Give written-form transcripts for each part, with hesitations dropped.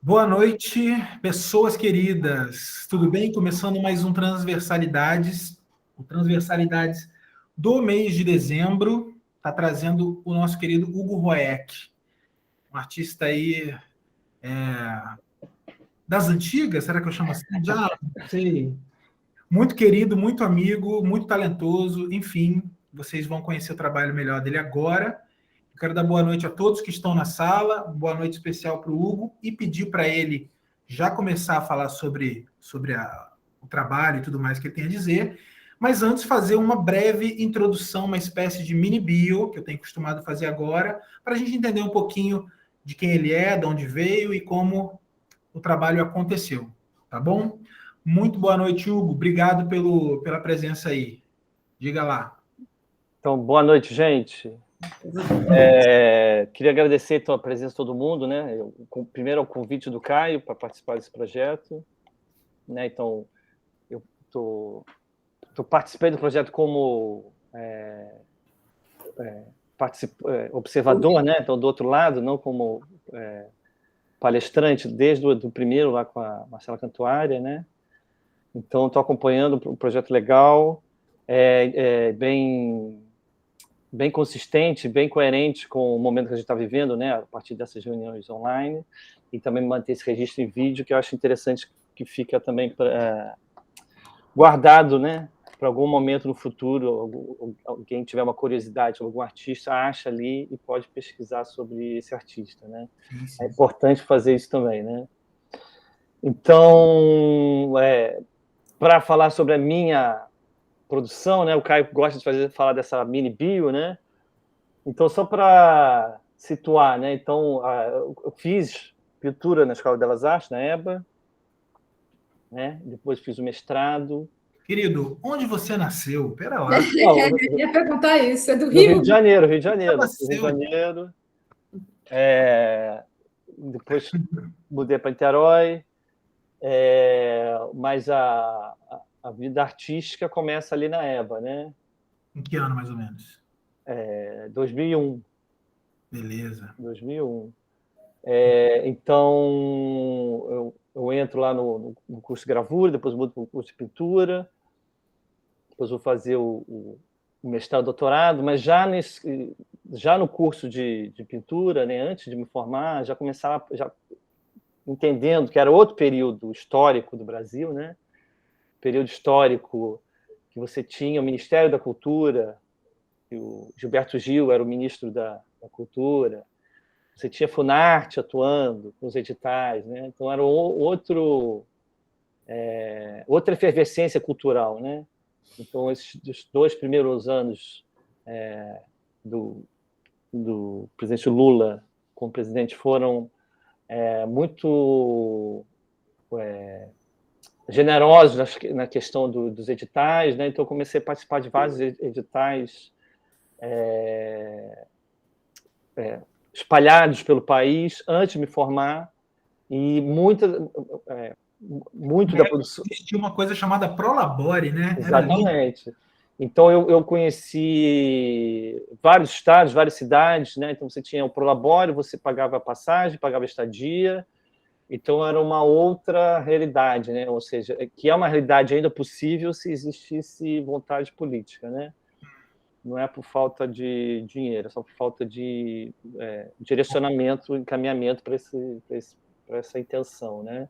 Boa noite, pessoas queridas. Tudo bem? Começando mais um Transversalidades. O Transversalidades do mês de dezembro está trazendo o nosso querido Hugo Roeck, um artista aí das antigas, será que eu chamo assim? Já não sei. Muito querido, muito amigo, muito talentoso. Enfim, vocês vão conhecer o trabalho melhor dele agora. Eu quero dar boa noite a todos que estão na sala, boa noite especial para o Hugo e pedir para ele já começar a falar sobre o trabalho e tudo mais que ele tem a dizer, mas antes fazer uma breve introdução, uma espécie de mini bio, que eu tenho costumado fazer agora, para a gente entender um pouquinho de quem ele é, de onde veio e como o trabalho aconteceu, tá bom? Muito boa noite, Hugo. Obrigado pela presença aí. Diga lá. Então, boa noite, gente. Queria agradecer então, a presença de todo mundo, né? Primeiro ao convite do Caio para participar desse projeto, né? Então, eu tô participando do projeto como observador, né? Então, do outro lado, não como palestrante, desde o primeiro lá com a Marcela Cantuária, né? Então, estou acompanhando um projeto legal, bem consistente, bem coerente com o momento que a gente está vivendo, né, a partir dessas reuniões online, e também manter esse registro em vídeo, que eu acho interessante que fica também guardado, né, para algum momento no futuro, alguém tiver uma curiosidade sobre algum artista, acha ali e pode pesquisar sobre esse artista, né? Sim. É importante fazer isso também, né? Então, para falar sobre a minha produção, né, o Caio gosta de falar dessa mini bio, né? Então, só para situar, né? Então, eu fiz pintura na Escola de Belas Artes, na EBA, né? Depois fiz o mestrado. Querido, onde você nasceu? Pera lá. Eu ia perguntar isso, é do Rio? Rio? Rio de Janeiro, Rio de Janeiro. Rio de Janeiro. Depois mudei para Niterói, mas a vida artística começa ali na EBA, né? Em que ano, mais ou menos? 2001. Beleza. 2001. Então, eu entro lá no curso de gravura, depois mudo para o curso de pintura, depois vou fazer o mestrado, doutorado, mas já no curso de pintura, né, antes de me formar, já começava entendendo que era outro período histórico do Brasil, né? Período histórico que você tinha o Ministério da Cultura, que o Gilberto Gil era o ministro da Cultura, você tinha Funarte atuando com os editais, né? Então era outra efervescência cultural, né? Então esses 2 primeiros anos do presidente Lula como presidente foram muito generosos na questão dos editais, né? Então eu comecei a participar de vários editais espalhados pelo país antes de me formar, e muito da produção. Existia uma coisa chamada Prolabore, né? Exatamente. Então eu conheci vários estados, várias cidades, né? Então você tinha o Prolabore, você pagava a passagem, pagava a estadia. Então era uma outra realidade, né? Ou seja, que é uma realidade ainda possível se existisse vontade política, né? Não é por falta de dinheiro, é só por falta de direcionamento, encaminhamento para essa intenção, né?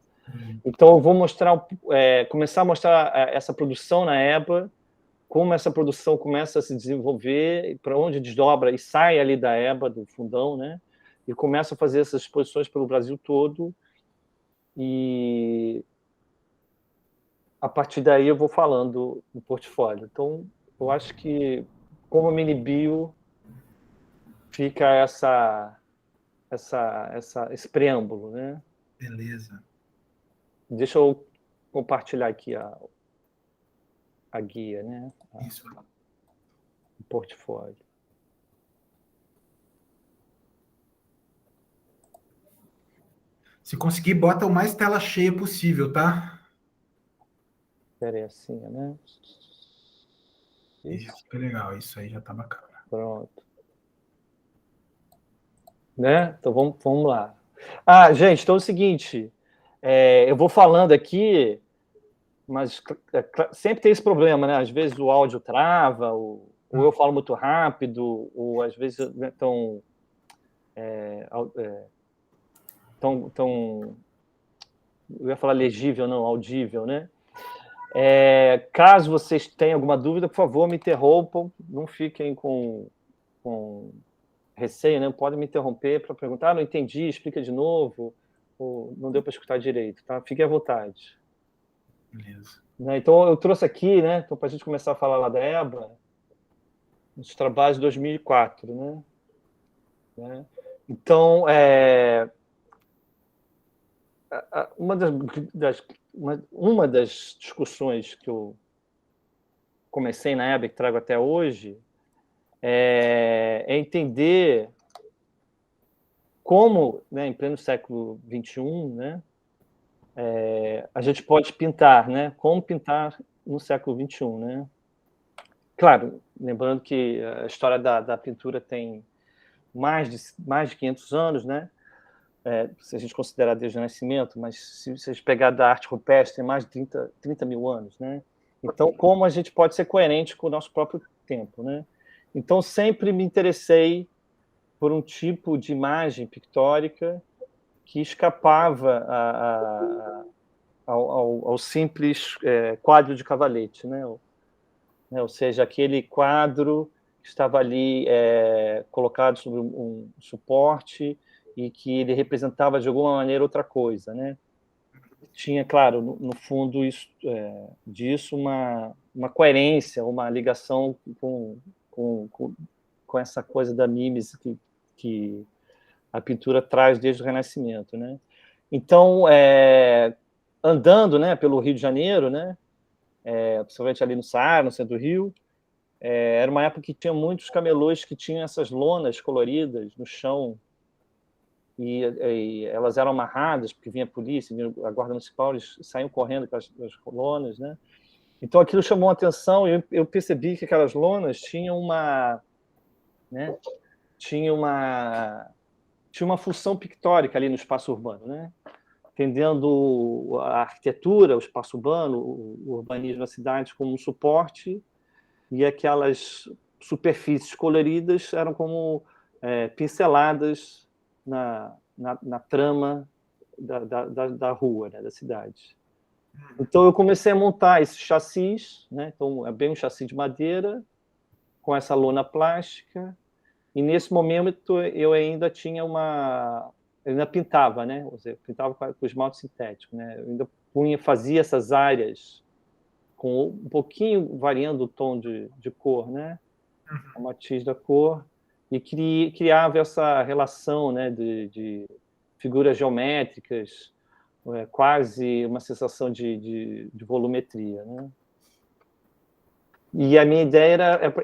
Então, eu vou começar a mostrar essa produção na EBA, como essa produção começa a se desenvolver, para onde desdobra e sai ali da EBA, do fundão, né? E começa a fazer essas exposições pelo Brasil todo, e a partir daí eu vou falando do portfólio. Então, eu acho que, como mini bio, fica esse preâmbulo, né? Beleza. Deixa eu compartilhar aqui a guia, né? Isso. O portfólio. Se conseguir, bota o mais tela cheia possível, tá? Espera aí, assim, né? Isso, que legal. Isso aí já tá bacana. Pronto. Né? Então vamos lá. Gente, então é o seguinte, eu vou falando aqui, mas sempre tem esse problema, né? Às vezes o áudio trava, ou eu falo muito rápido, ou às vezes tão eu ia falar legível, não, audível, né? Caso vocês tenham alguma dúvida, por favor, me interrompam, não fiquem com receio, né? Podem me interromper para perguntar, não entendi, explica de novo, ou não deu para escutar direito, tá? Fiquem à vontade. Beleza. Né? Então, eu trouxe aqui, né? Então, para a gente começar a falar lá da EBA, os trabalhos de 2004, né? Então, uma das discussões que eu comecei na EBA e que trago até hoje é entender como, né, em pleno século XXI, né, a gente pode pintar, né? Como pintar no século XXI, né? Claro, lembrando que a história da pintura tem mais de 500 anos, né? Se a gente considerar desde o Renascimento, mas se vocês pegar da arte rupestre, tem mais de 30 mil anos, né? Então, como a gente pode ser coerente com o nosso próprio tempo, né? Então, sempre me interessei por um tipo de imagem pictórica que escapava ao simples quadro de cavalete, né? Ou seja, aquele quadro que estava ali colocado sobre um suporte e que ele representava de alguma maneira outra coisa, né? Tinha, claro, no fundo disso uma coerência, uma ligação com essa coisa da mimes que a pintura traz desde o Renascimento, né? Então, andando, né, pelo Rio de Janeiro, né, principalmente ali no Saara, no centro do Rio, era uma época que tinha muitos camelôs que tinham essas lonas coloridas no chão e elas eram amarradas porque vinha a polícia, vinha a guarda municipal, eles saíam correndo com as lonas, né? Então aquilo chamou a atenção e eu percebi que aquelas lonas tinham né, tinha uma função pictórica ali no espaço urbano, né? Entendendo a arquitetura, o espaço urbano, o urbanismo da cidade como um suporte, e aquelas superfícies coloridas eram como pinceladas na trama da rua, né, da cidade. Então eu comecei a montar esses chassis, né? Então é bem um chassi de madeira com essa lona plástica, e nesse momento eu ainda tinha eu ainda pintava, né? Ou seja, eu pintava com esmalte sintético, né? Eu ainda fazia essas áreas com um pouquinho variando o tom de cor, né? O matiz da cor, e criava essa relação, né, de figuras geométricas, quase uma sensação de volumetria, né? E a minha ideia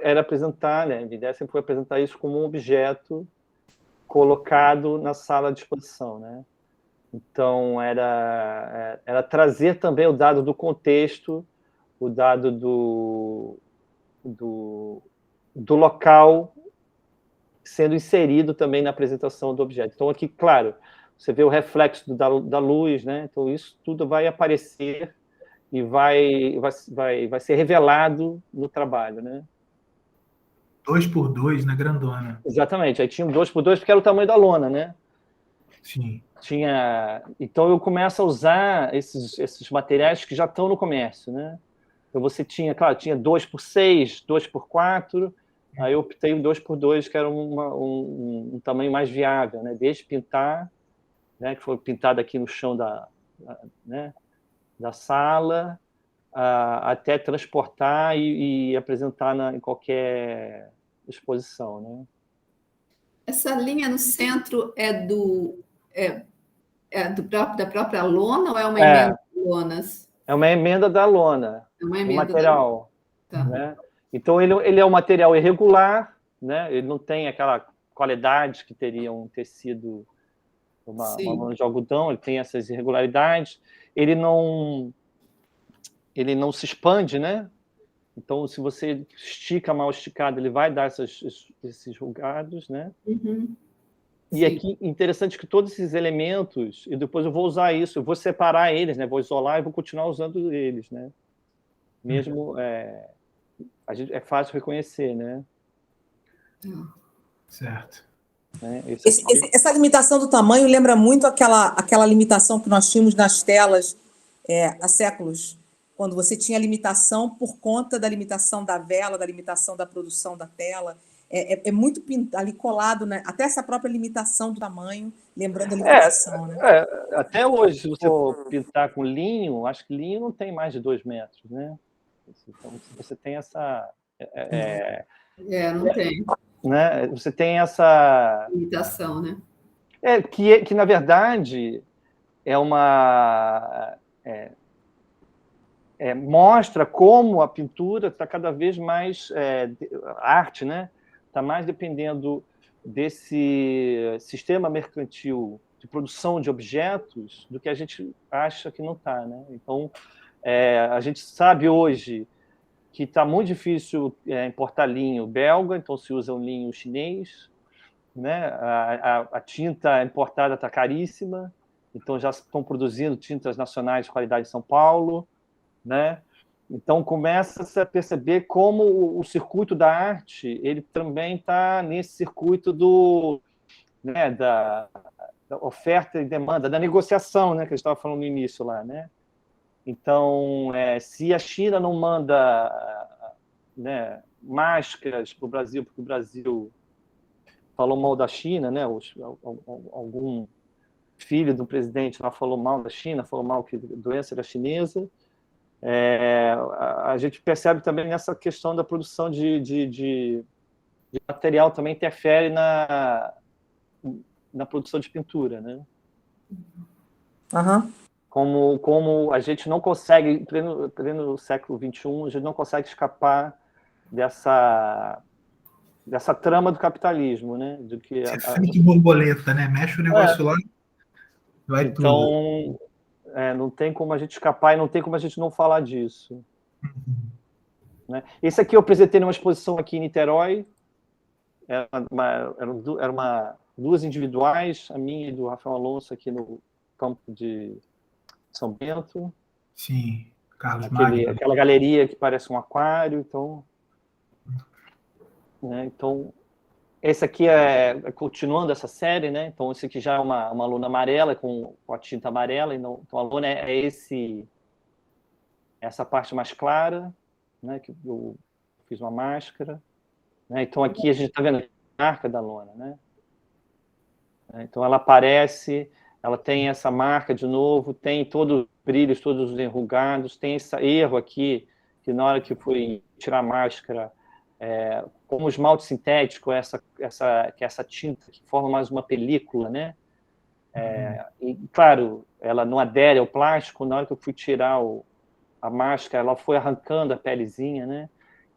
era apresentar, né? A minha ideia sempre foi apresentar isso como um objeto colocado na sala de exposição, né? Então era trazer também o dado do contexto, o dado do local sendo inserido também na apresentação do objeto. Então aqui, claro, você vê o reflexo da luz, né? Então isso tudo vai aparecer e vai ser revelado no trabalho, né? 2x2, né? Grandona. Exatamente. Aí tinha um 2x2 porque era o tamanho da lona, né? Sim. Então eu começo a usar esses materiais que já estão no comércio, né? Então você tinha 2x6, 2x4, aí eu optei um 2x2, que era um tamanho mais viável, né? Desde pintar, né? Que foi pintado aqui no chão né? da sala, até transportar e apresentar em qualquer exposição, né? Essa linha no centro da própria lona ou é uma emenda de lonas? É uma emenda da lona, É uma do emenda da lona. material. Tá. Né? Então, ele é um material irregular, né? Ele não tem aquela qualidade que teria um tecido, uma lona de algodão, ele tem essas irregularidades. Ele não se expande, né? Então, se você estica mal esticado, ele vai dar esses rugados, né? Uhum. E aqui, interessante que todos esses elementos, e depois eu vou usar isso, eu vou separar eles, né? Vou isolar e vou continuar usando eles, né? Mesmo, é fácil reconhecer, né? Certo. Né? Essa limitação do tamanho lembra muito aquela limitação que nós tínhamos nas telas há séculos, quando você tinha limitação por conta da limitação da vela, da limitação da produção da tela. É muito ali colado, né? Até essa própria limitação do tamanho, lembrando a limitação. Né? Até hoje, se você for pintar com linho, acho que linho não tem mais de 2 metros, né? Então, você tem essa... não tem. Né? Você tem essa... limitação, né? Que na verdade, mostra como a pintura está cada vez mais... a arte, né? Está mais dependendo desse sistema mercantil de produção de objetos do que a gente acha que não está, né? Então, a gente sabe hoje que está muito difícil importar linho belga, então se usa um linho chinês, né? A tinta importada está caríssima, então já estão produzindo tintas nacionais de qualidade em São Paulo, né? Então começa a perceber como o circuito da arte ele também está nesse circuito né, da oferta e demanda, da negociação, né, que a gente estava falando no início lá, né? Então, se a China não manda, né, máscaras para o Brasil, porque o Brasil falou mal da China, né? Algum filho do presidente lá falou mal da China, falou mal que a doença era chinesa. A gente percebe também nessa questão da produção de material também interfere na produção de pintura, né? Uhum. Como a gente não consegue, pleno século XXI, a gente não consegue escapar dessa trama do capitalismo, né? De que efeito borboleta, né? Mexe o negócio lá, vai então, tudo. não tem como a gente escapar e não tem como a gente não falar disso. Né? Esse aqui eu apresentei numa exposição aqui em Niterói, eram duas individuais, a minha e do Rafael Alonso aqui no campo de São Bento. Sim, Carlos Magno. Aquela galeria que parece um aquário, então... Né? Então, esse aqui continuando essa série, né? Então, esse aqui já é uma lona amarela, com a tinta amarela, então a lona essa parte mais clara, né? Que eu fiz uma máscara. Né? Então, aqui a gente está vendo a marca da lona, né? Então, ela aparece, ela tem essa marca de novo, tem todos os brilhos, todos os enrugados, tem esse erro aqui, que na hora que fui tirar a máscara, como o esmalte sintético, essa tinta que forma mais uma película, né? E, claro, ela não adere ao plástico, na hora que eu fui tirar a máscara, ela foi arrancando a pelezinha, né?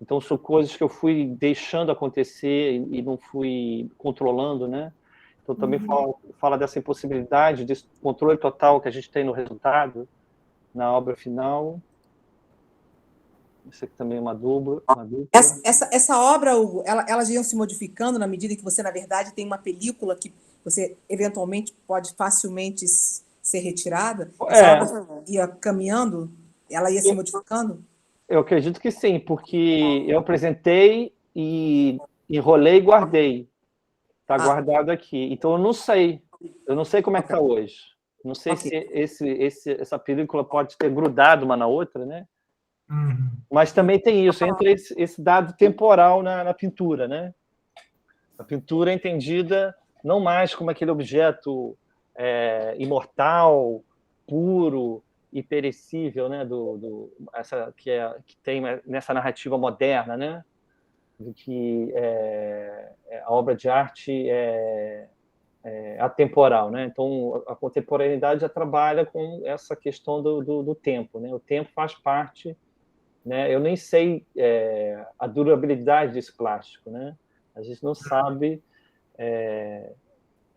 Então, são coisas que eu fui deixando acontecer e não fui controlando, né? Então, também fala dessa impossibilidade, desse controle total que a gente tem no resultado, na obra final. Isso aqui também é uma dupla. Essa obra, Hugo, elas iam se modificando na medida que você, na verdade, tem uma película que você, eventualmente, pode facilmente ser retirada? Essa obra ia caminhando? Ela ia se modificando? Eu acredito que sim, porque eu apresentei e enrolei e guardei. Está guardado aqui. Então, eu não sei. Eu não sei como é que está hoje. Não sei se essa película pode ter grudado uma na outra, né? Mas também tem isso, entra esse dado temporal na pintura, né? A pintura é entendida não mais como aquele objeto imortal, puro e perecível, né? Que tem nessa narrativa moderna, né? De que a obra de arte é atemporal, né? Então, a contemporaneidade já trabalha com essa questão do tempo, né? O tempo faz parte, né? Eu nem sei a durabilidade desse plástico, né? A gente não sabe,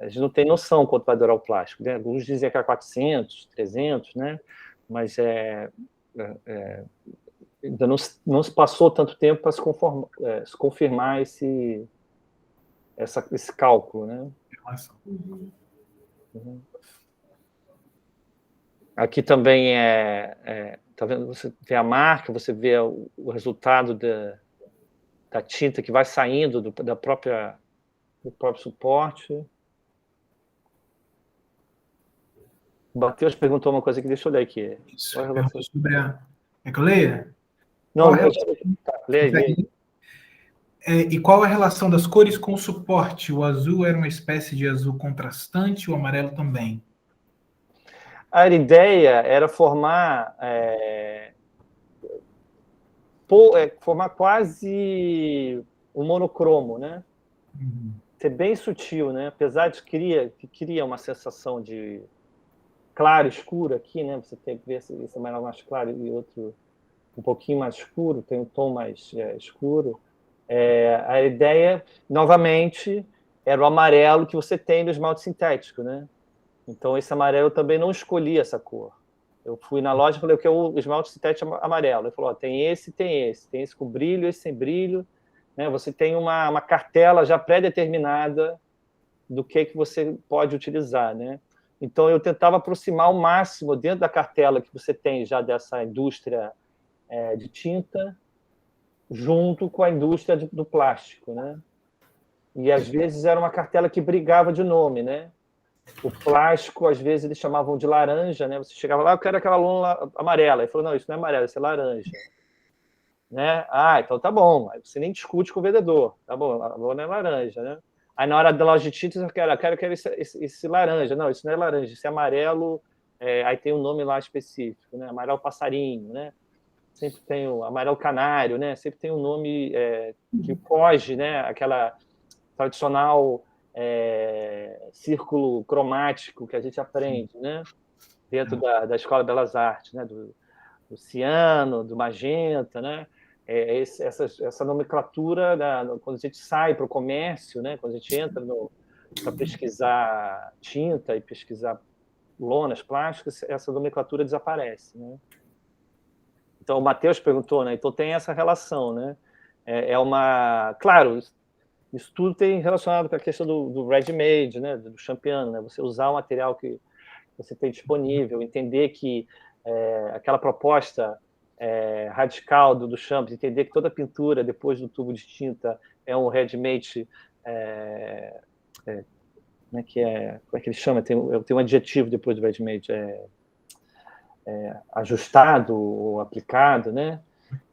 a gente não tem noção quanto vai durar o plástico, né? Alguns dizem que é 400, 300, né? Mas ainda não se passou tanto tempo para se confirmar esse cálculo, né? Armação. Aqui também tá vendo? Você vê a marca, você vê o resultado da tinta que vai saindo do próprio suporte. O Matheus perguntou uma coisa aqui, deixa eu ler aqui. Isso, perguntou sobre É que eu leia? Não, lê. E qual a relação das cores com o suporte? O azul era uma espécie de azul contrastante, o amarelo também. A ideia era formar quase um monocromo, né? Ser bem sutil, né? Apesar de que cria uma sensação de claro escuro aqui, né? Você tem que ver esse amarelo mais claro e outro um pouquinho mais escuro, tem um tom mais escuro. A ideia, novamente, era o amarelo que você tem no esmalte sintético, né? Então, esse amarelo eu também não escolhi essa cor. Eu fui na loja e falei, eu quero o esmalte sintético amarelo. Ele falou, tem esse com brilho, esse sem brilho. Né? Você tem uma cartela já pré-determinada do que você pode utilizar, né? Então, eu tentava aproximar ao máximo dentro da cartela que você tem já dessa indústria de tinta, junto com a indústria do plástico, né? E, às vezes, era uma cartela que brigava de nome, né? O plástico, às vezes, eles chamavam de laranja, né? Você chegava lá, eu quero aquela lona amarela. Ele falou, não, isso não é amarelo, isso é laranja. Né? Então tá bom. Aí você nem discute com o vendedor. Tá bom, a lona é laranja, né? Aí, na hora da loja de tintas, eu quero esse laranja. Não, isso não é laranja, isso é amarelo. Aí tem um nome lá específico, né? Amarelo passarinho, né? Sempre tem o amarelo canário, né? Sempre tem um nome que foge, né? Aquela tradicional círculo cromático que a gente aprende, né? Dentro da Escola de Belas Artes, né? Do ciano, do magenta, né? Essa nomenclatura, quando a gente sai para o comércio, né? Quando a gente entra para pesquisar tinta e pesquisar lonas plásticas, essa nomenclatura desaparece, né? Então, o Matheus perguntou, né? Então, tem essa relação, né? Claro, isso tudo tem relacionado com a questão do ready-made, né? Do champion, né? Você usar o material que você tem disponível, entender que aquela proposta radical do champ, entender que toda pintura, depois do tubo de tinta, é um ready-made... como é que ele chama? Tem um adjetivo depois do ready-made, ajustado ou aplicado, né?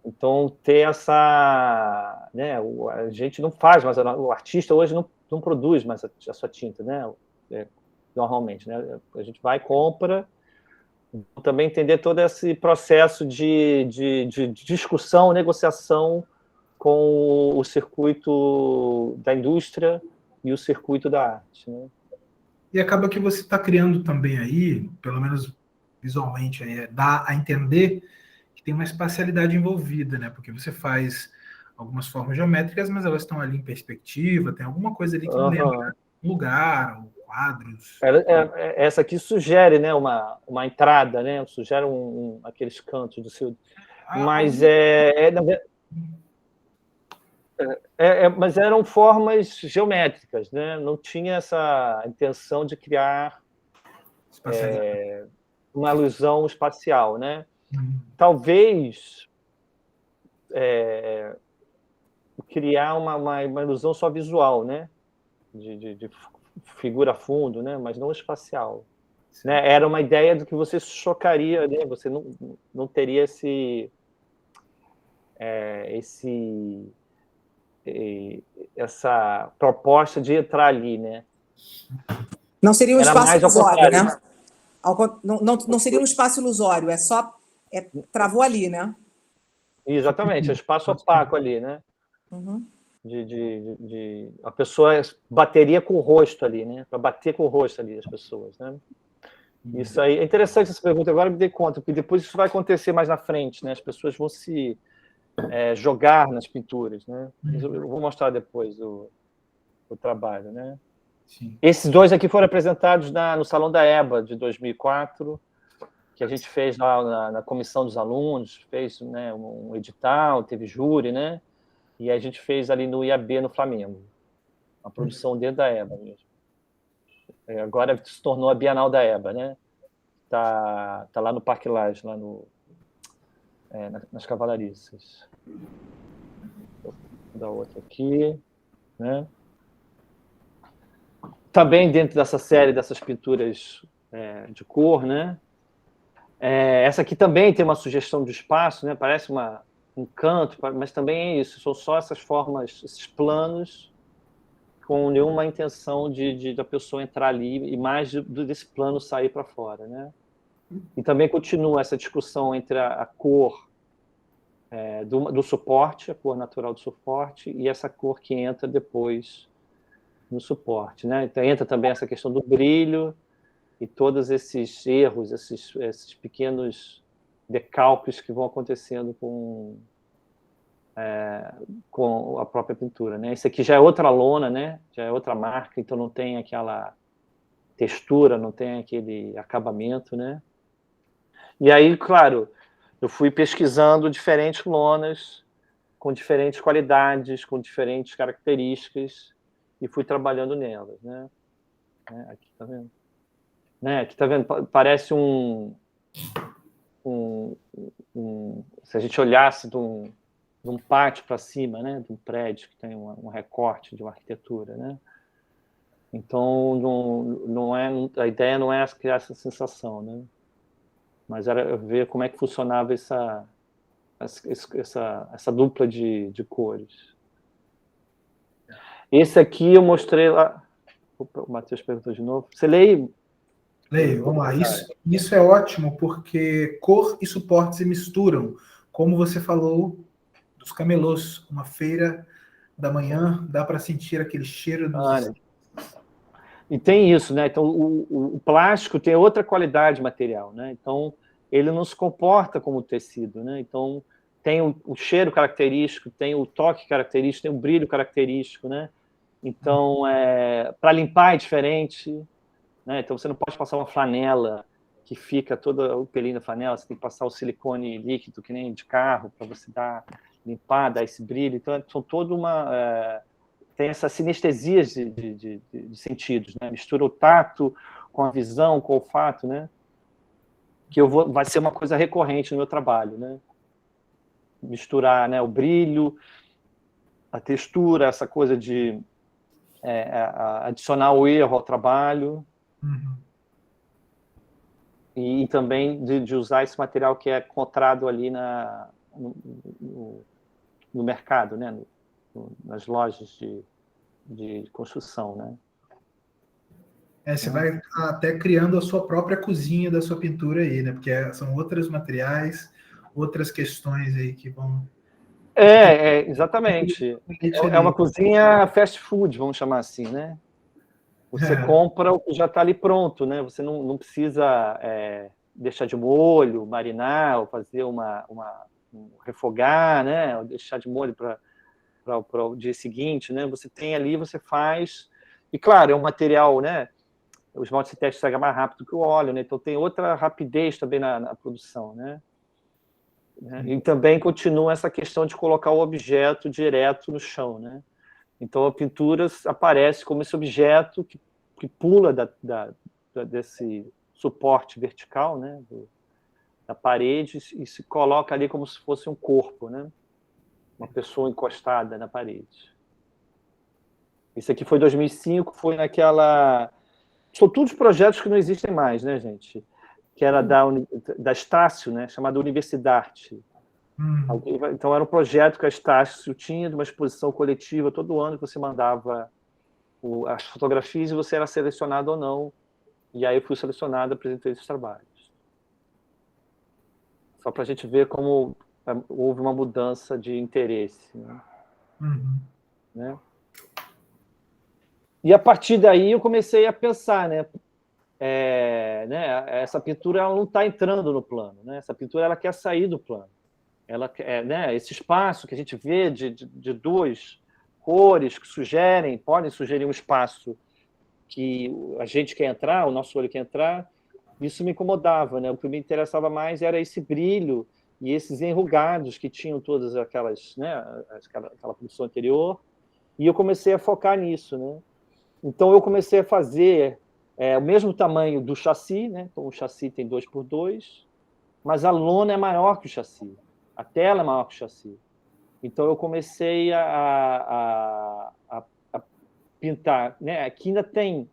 Então, ter essa... Né, a gente não faz, mas o artista hoje não produz mais a sua tinta, né? Normalmente, né? A gente vai e compra, também entender todo esse processo de discussão, negociação com o a da indústria e o circuito da arte, né? E acaba que você está criando também aí, pelo menos visualmente, dá a entender que tem uma espacialidade envolvida, né? Porque você faz algumas formas geométricas, mas elas estão ali em perspectiva, tem alguma coisa ali que lembra um lugar, ou quadros. Essa aqui sugere, né, uma entrada, né? Sugere aqueles cantos do seu... Mas mas eram formas geométricas, né? Não tinha essa intenção de criar uma alusão espacial, né? Talvez criar uma ilusão só visual, né? De figura a fundo, né? Mas não espacial. Né? Era uma ideia do que você chocaria, né? Você não teria essa proposta de entrar ali, né? Não seria um espaço ilusório, né? Não seria um espaço ilusório, travou ali, né? Exatamente, é espaço opaco ali, né? Uhum. A pessoa bateria com o rosto ali, né? Para bater com o rosto ali as pessoas, né? Isso aí é interessante essa pergunta. Agora me dei conta, porque depois isso vai acontecer mais na frente, né? As pessoas vão se jogar nas pinturas, né? Eu vou mostrar depois o trabalho, né? Sim. Esses dois aqui foram apresentados no Salão da EBA de 2004, que a gente fez lá na comissão dos alunos, fez, né, um edital, teve júri, né? E a gente fez ali no IAB, no Flamengo. Uma produção dentro da EBA mesmo. agora se tornou a Bienal da Eba, né? Tá lá no Parque Lage, lá nas Cavalariças. Vou dar outra aqui, né? Também dentro dessa série dessas pinturas de cor, né? Essa aqui também tem uma sugestão de espaço, né? Parece um canto, mas também é isso. São só essas formas, esses planos, com nenhuma intenção da pessoa entrar ali e mais desse plano sair para fora, né? E também continua essa discussão entre a cor do suporte, a cor natural do suporte, e essa cor que entra depois no suporte, né? Então entra também essa questão do brilho e todos esses erros, esses pequenos decalques que vão acontecendo com a própria pintura, né? Esse aqui já é outra lona, né? Já é outra marca, então não tem aquela textura, não tem aquele acabamento, né? E aí, claro, eu fui pesquisando diferentes lonas com diferentes qualidades, com diferentes características e fui trabalhando nelas, né? Aqui, tá vendo? Aqui, tá vendo? Parece se a gente olhasse de um pátio para cima, né? De um prédio que tem um recorte de uma arquitetura, né? Então, a ideia não é criar essa sensação, né? Mas era ver como é que funcionava essa dupla de cores. Esse aqui eu mostrei lá. Opa, o Matheus perguntou de novo. Você lê? Leio, vamos lá. Isso é ótimo, porque cor e suporte se misturam. Como você falou dos camelôs, uma feira da manhã, dá para sentir aquele cheiro dos... E tem isso, né? Então, o plástico tem outra qualidade de material, né? Então, ele não se comporta como tecido, né? Então, tem o cheiro característico, tem o toque característico, tem o brilho característico, né? Então, para limpar é diferente, né? Então, você não pode passar uma flanela que fica toda o pelinho da flanela, você tem que passar o silicone líquido, que nem de carro, para você limpar, dar esse brilho. Então, são toda tem essas sinestesias de sentidos, né? Mistura o tato com a visão, com o olfato, né? Que vai ser uma coisa recorrente no meu trabalho, né? Misturar, né, o brilho, a textura, essa coisa de adicionar o erro ao trabalho. Uhum. E também de usar esse material que é encontrado ali no mercado, né? Nas lojas de construção, né? Você vai até criando a sua própria cozinha da sua pintura aí, né? Porque são outros materiais, outras questões aí que vão... Exatamente. É uma cozinha fast food, vamos chamar assim, né? Você compra o que já está ali pronto, né? Você não precisa deixar de molho, marinar, ou fazer refogar, né? Ou deixar de molho para o dia seguinte, né? Você tem ali, você faz... E, claro, é um material, né? O esmalte sintético segue mais rápido que o óleo, né? Então tem outra rapidez também na produção, né? E também continua essa questão de colocar o objeto direto no chão, né? Então a pintura aparece como esse objeto que pula desse suporte vertical, né? Da parede e se coloca ali como se fosse um corpo, né? Uma pessoa encostada na parede. Isso aqui foi 2005, foi naquela... São todos projetos que não existem mais, né, gente? Que era da Estácio, né? Chamada Universidade. Então, era um projeto que a Estácio tinha, de uma exposição coletiva todo ano, que você mandava as fotografias e você era selecionado ou não. E aí eu fui selecionado e apresentei esses trabalhos. Só para a gente ver como houve uma mudança de interesse. Né? Né? E a partir daí eu comecei a pensar, né? Essa pintura ela não está entrando no plano, né? Essa pintura ela quer sair do plano. Ela, né? Esse espaço que a gente vê de duas cores que podem sugerir um espaço que a gente quer entrar, o nosso olho quer entrar. Isso me incomodava, né? O que me interessava mais era esse brilho e esses enrugados que tinham todas aquelas, né? Aquela produção anterior. E eu comecei a focar nisso, né? Então, eu comecei a fazer É o mesmo tamanho do chassi, né? Então o chassi tem 2x2, mas a lona é maior que o chassi. A tela é maior que o chassi. Então eu comecei a pintar, né? Aqui ainda tem,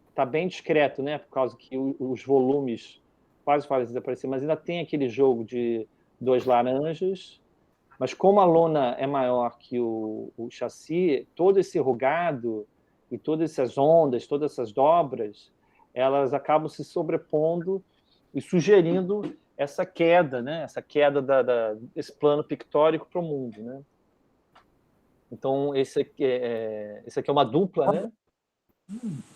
está bem discreto, né? Por causa que os volumes quase fazem desaparecer, mas ainda tem aquele jogo de 2 laranjas. Mas como a lona é maior que o chassi, todo esse rugado e todas essas ondas, todas essas dobras, elas acabam se sobrepondo e sugerindo essa queda, né? Essa queda desse plano pictórico para o mundo, né? Então, esse aqui é uma dupla, né?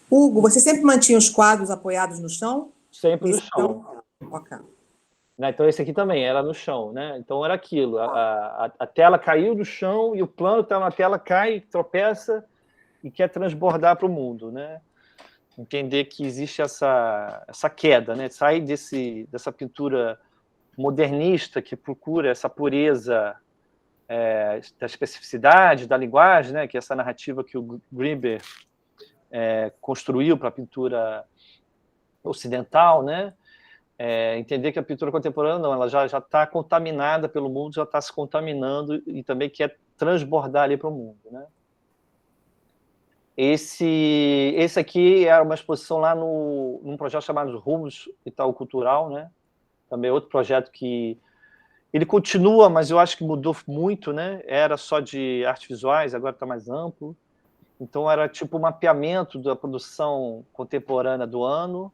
Hugo, você sempre mantinha os quadros apoiados no chão? Sempre no Esse chão. Ok. Então, esse aqui também era no chão, né? Então, era aquilo. A tela caiu do chão e o plano está na tela, cai, tropeça e quer transbordar para o mundo, né? Entender que existe essa queda, né? Sai dessa pintura modernista que procura essa pureza da especificidade, da linguagem, né? Que é essa narrativa que o Grimberg construiu para a pintura ocidental, né? Entender que a pintura contemporânea não, ela já está contaminada pelo mundo, já está se contaminando e também quer transbordar ali para o mundo, né? Esse aqui era uma exposição lá num projeto chamado Rumos Itaú Cultural, né? Também outro projeto que ele continua, mas eu acho que mudou muito, né? Era só de artes visuais, agora está mais amplo. Então era tipo um mapeamento da produção contemporânea do ano.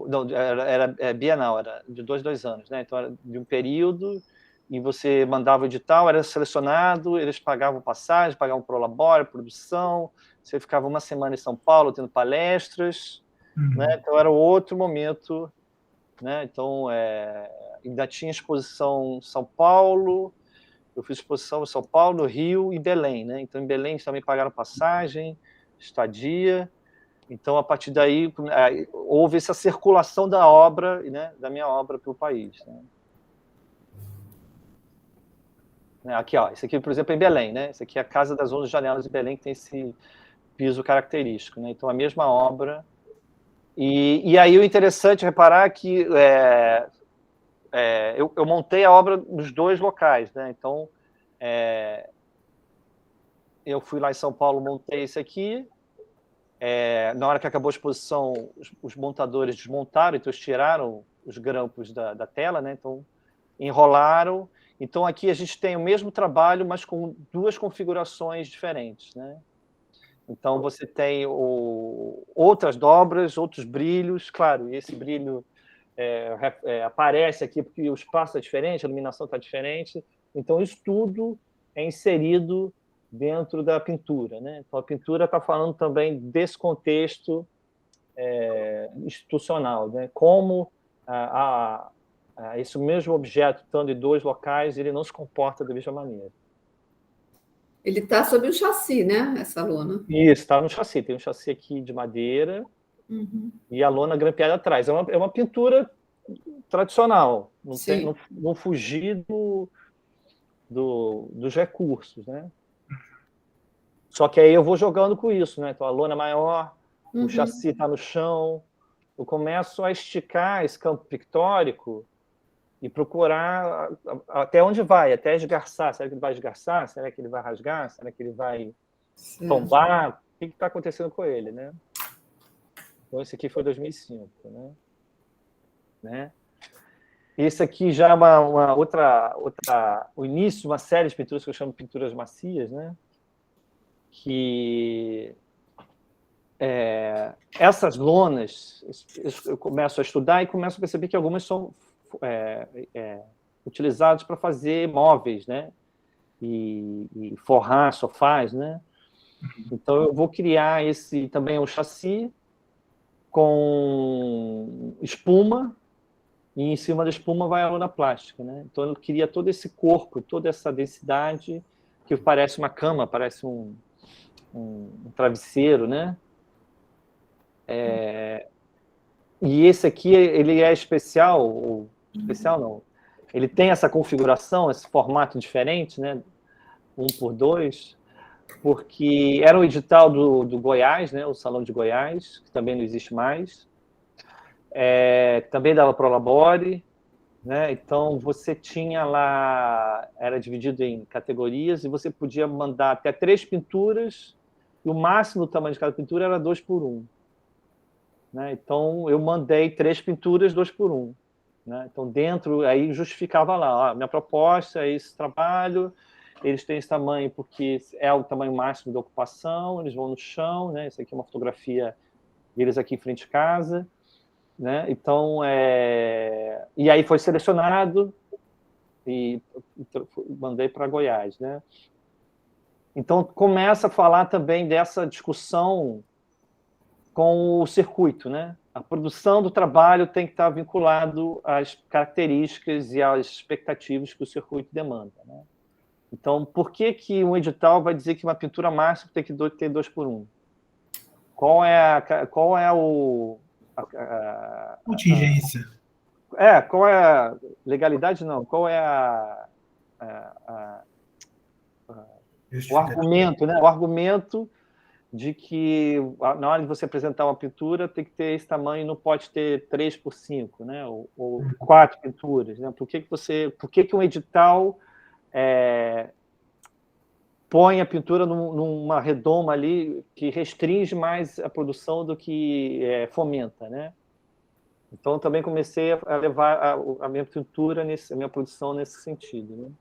Não, era bienal, era de 2 anos, né? Então era de um período e você mandava o edital, era selecionado, eles pagavam passagem, pagavam prolabore, produção, você ficava uma semana em São Paulo tendo palestras, né? Então era outro momento, né? Então ainda tinha exposição em São Paulo, eu fiz exposição em São Paulo, Rio e Belém, né? Então em Belém eles também pagaram passagem, estadia. Então, a partir daí, houve essa circulação da obra, né, da minha obra pelo país. Né? Aqui, ó, esse aqui, por exemplo, é em Belém, né? Esse aqui é a Casa das 11 Janelas de Belém, que tem esse piso característico, né? Então, a mesma obra. E aí, o interessante é reparar que eu montei a obra nos 2 locais, né? Então, eu fui lá em São Paulo, montei esse aqui. Na hora que acabou a exposição, os montadores desmontaram, então eles tiraram os grampos da tela, né? Então enrolaram. Então aqui a gente tem o mesmo trabalho, mas com 2 configurações diferentes, né? Então você tem outras dobras, outros brilhos, claro, e esse brilho aparece aqui porque o espaço é diferente, a iluminação está diferente. Então isso tudo é inserido dentro da pintura, né? Então a pintura está falando também desse contexto institucional, né? Como esse mesmo objeto, estando em 2 locais, ele não se comporta da mesma maneira. Ele está sob um chassi, né? Essa lona. Isso, está no chassi. Tem um chassi aqui de madeira e a lona grampeada atrás. É uma pintura tradicional, não fugir dos recursos, né? Só que aí eu vou jogando com isso, né? Então a lona é maior, o chassi está no chão, eu começo a esticar esse campo pictórico e procurar até onde vai, até esgarçar. Será que ele vai esgarçar? Será que ele vai rasgar? Será que ele vai tombar? O que está acontecendo com ele, né? Então esse aqui foi 2005, né? Esse aqui já é uma outra, o início de uma série de pinturas que eu chamo de pinturas macias, né? Que essas lonas eu começo a estudar e começo a perceber que algumas são utilizadas para fazer móveis, né? E forrar sofás, né? Então eu vou criar também um chassi com espuma e em cima da espuma vai a lona plástica, né? Então eu queria todo esse corpo, toda essa densidade que parece uma cama, parece um travesseiro, né? E esse aqui, ele é especial não, ele tem essa configuração, esse formato diferente, né? 1x2, porque era um edital do Goiás, né, o Salão de Goiás, que também não existe mais, também dava Prolabore, né? Então, você tinha lá, era dividido em categorias, e você podia mandar até 3 pinturas, e o máximo do tamanho de cada pintura era 2x1. Né? Então, eu mandei 3 pinturas, 2x1. Né? Então, dentro, aí justificava lá, minha proposta é esse trabalho, eles têm esse tamanho porque é o tamanho máximo da ocupação, eles vão no chão, né? Isso aqui é uma fotografia deles aqui em frente de casa, né? Então, e aí foi selecionado e mandei para Goiás, né? Então, começa a falar também dessa discussão com o circuito, né? A produção do trabalho tem que estar vinculado às características e às expectativas que o circuito demanda, né? Então, por que um edital vai dizer que uma pintura máxima tem que ter 2x1? Qual é Contingência. qual é a legalidade? Não. Qual é o argumento, né? O argumento de que na hora de você apresentar uma pintura tem que ter esse tamanho, não pode ter 3x5, né? Ou 4 pinturas, né? Por que um edital põe a pintura numa redoma ali que restringe mais a produção do que fomenta, né? Então, eu também comecei a levar a minha pintura, a minha produção nesse sentido,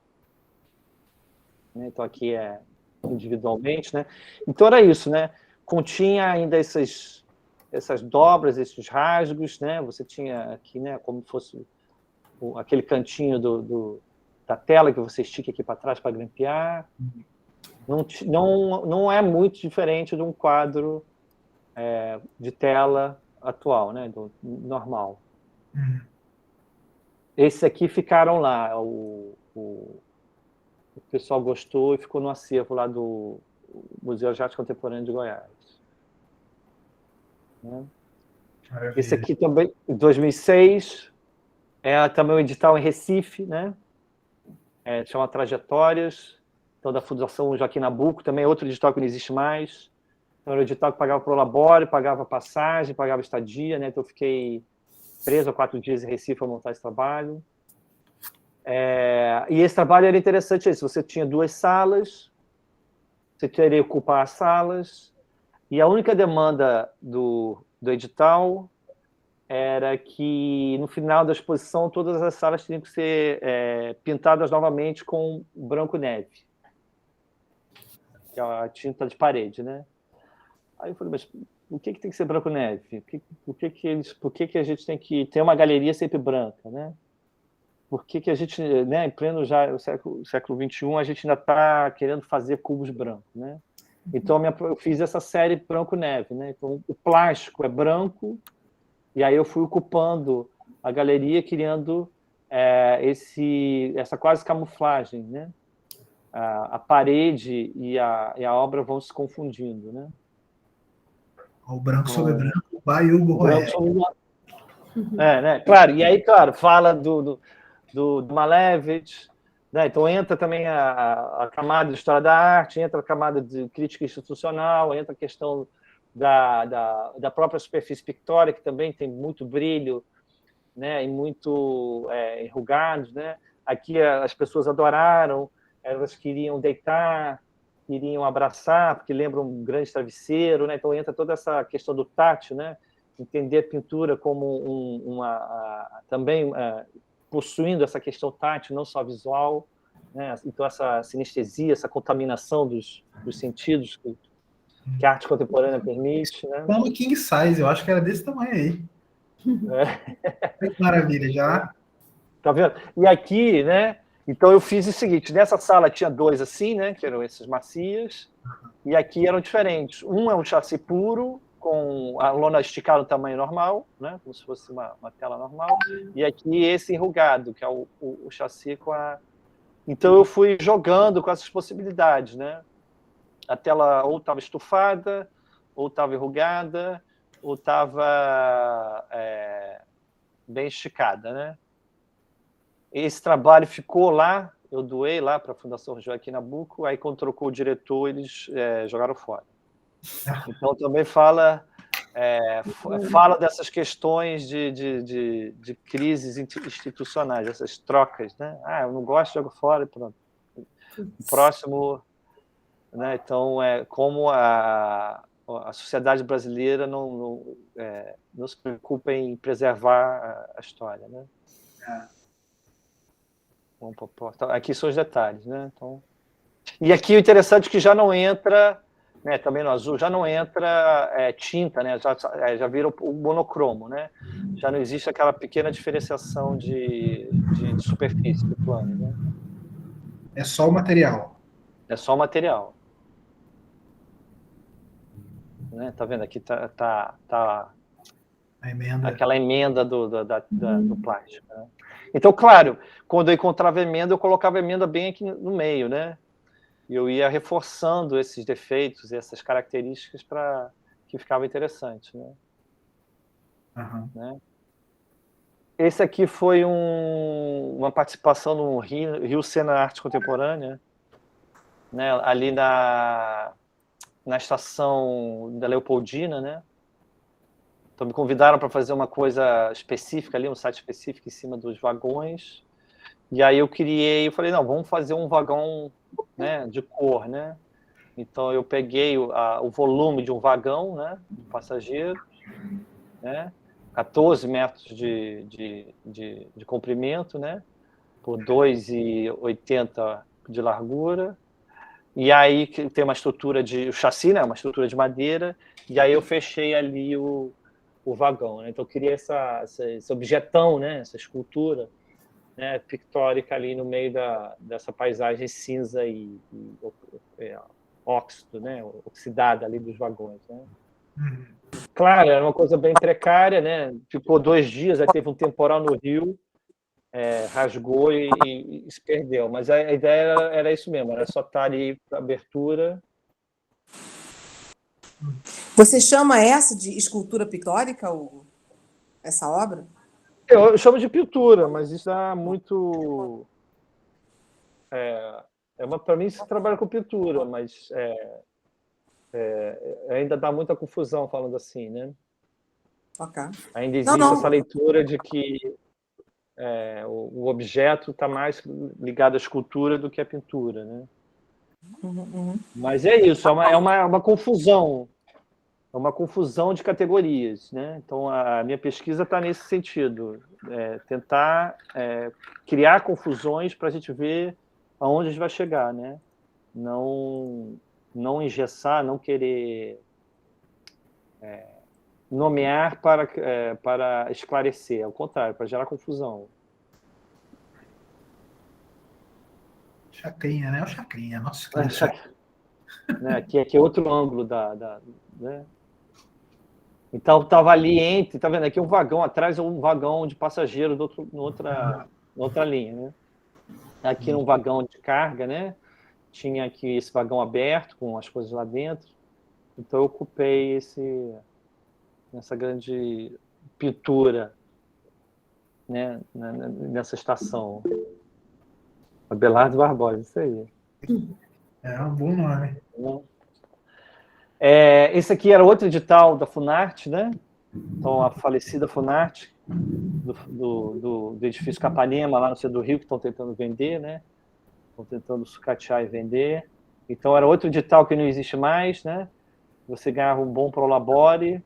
né? Então, aqui individualmente, né? Então, era isso, né? Continha ainda essas dobras, esses rasgos, né? Você tinha aqui, né, como fosse aquele cantinho da tela que você estica aqui para trás para grampear. Não é muito diferente de um quadro de tela atual, né? Do normal. Esses aqui ficaram lá. O pessoal gostou e ficou no acervo lá do Museu de Arte Contemporânea de Goiás. Né? Esse aqui também, em 2006, também um edital em Recife, né? Chama Trajetórias, então da Fundação Joaquim Nabuco, também é outro edital que não existe mais. Então, era o edital que pagava Prolabore, pagava passagem, pagava estadia, né? Então, eu fiquei 3 ou 4 dias em Recife para montar esse trabalho. E esse trabalho era interessante, você tinha 2 salas, você teria que ocupar as salas, e a única demanda do edital era que, no final da exposição, todas as salas tinham que ser pintadas novamente com branco neve, que é a tinta de parede, né? Aí eu falei, mas por que tem que ser branco neve? Por que a gente tem que ter uma galeria sempre branca, né? Por que a gente, né, em pleno já século XXI, a gente ainda está querendo fazer cubos brancos, né? Então, eu fiz essa série Branco Neve, né? Então, o plástico é branco, e aí eu fui ocupando a galeria, criando essa quase camuflagem, né? A parede e a obra vão se confundindo, né? O branco sobre branco, o Hugo Royer. Né? Claro, e aí, claro, fala do Malevich, né? Então entra também a camada de história da arte, entra a camada de crítica institucional, entra a questão da própria superfície pictórica, que também tem muito brilho, né? E muito enrugados, né? Aqui as pessoas adoraram, elas queriam deitar, queriam abraçar, porque lembram um grande travesseiro, né? Então entra toda essa questão do tátil, né? Entender a pintura como também possuindo essa questão tátil, não só visual, né? Então essa sinestesia, essa contaminação dos sentidos que a arte contemporânea permite, né? Como king size, eu acho que era desse tamanho aí. Que maravilha, já. Tá vendo? E aqui, né? Então eu fiz o seguinte, nessa sala tinha 2 assim, né? Que eram esses macias, e aqui eram diferentes. Um é um chassi puro, com a lona esticada no tamanho normal, né? Como se fosse uma tela normal, e aqui esse enrugado, que é o chassi com a... Então eu fui jogando com essas possibilidades, né? A tela ou estava estufada, ou estava enrugada, ou estava bem esticada, né? Esse trabalho ficou lá eu doei lá para a Fundação Joaquim Nabuco, aí quando trocou o diretor, eles jogaram fora. Então também fala dessas questões de crises institucionais, essas trocas, né? Eu não gosto, jogo fora e pronto. O próximo, né? Então, como a sociedade brasileira não se preocupa em preservar a história, né? Aqui são os detalhes, né? Então, e aqui o interessante é que já não entra, né, também no azul, já não entra tinta, né? Já vira o monocromo, né? Já não existe aquela pequena diferenciação de superfície do plano, né? É só o material. É só o material. Né? Tá vendo? Aqui tá A emenda. aquela emenda do plástico. Né? Então, claro, quando eu encontrava emenda, eu colocava a emenda bem aqui no meio, né? E eu ia reforçando esses defeitos, essas características para que ficava interessante, né? Uhum. Né? Esse aqui foi uma participação no Rio Cena Arte Contemporânea, né? Ali na estação da Leopoldina, né? Então me convidaram para fazer uma coisa específica ali, um site específico em cima dos vagões. E aí eu falei, não, vamos fazer um vagão, né, de cor, né? Então eu peguei o volume de um vagão, né, de passageiros, né, 14 metros de comprimento, né, por 2,80 de largura. E aí tem uma estrutura o chassi, né, uma estrutura de madeira, e aí eu fechei ali o vagão, né? Então eu queria esse objetão, né, essa escultura, né, pictórica ali no meio dessa paisagem cinza e óxido, né, oxidada ali dos vagões, né? Claro, era uma coisa bem precária, né? Ficou 2 dias, aí teve um temporal no Rio, rasgou e se perdeu. Mas a ideia era isso mesmo, era só estar ali para abertura. Você chama essa de escultura pictórica, essa obra? Eu chamo de pintura, mas isso é muito... para mim, se trabalha com pintura, mas ainda dá muita confusão falando assim, né? Ok. Ainda existe essa leitura de que o objeto está mais ligado à escultura do que à pintura, né? Mas é isso, é uma confusão. É uma confusão de categorias, né? Então, a minha pesquisa está nesse sentido. Tentar criar confusões para a gente ver aonde a gente vai chegar, né? Não engessar, não querer nomear para esclarecer, ao contrário, para gerar confusão. Chacrinha, né? O Chacrinha, nossa. Aqui é outro ângulo né? Então, estava ali tá vendo? Aqui um vagão, atrás é um vagão de passageiro noutra linha, né? Aqui um vagão de carga, né? Tinha aqui esse vagão aberto, com as coisas lá dentro. Então, eu ocupei essa grande pintura, né? Nessa estação. Abelardo Barbosa, isso aí. É um bom nome. Esse aqui era outro edital da Funarte, né? Então, a falecida Funarte, do edifício Capanema, lá no centro do Rio, que estão tentando vender, né? Estão tentando sucatear e vender. Então, era outro edital que não existe mais, né? Você ganhava um bom prolabore,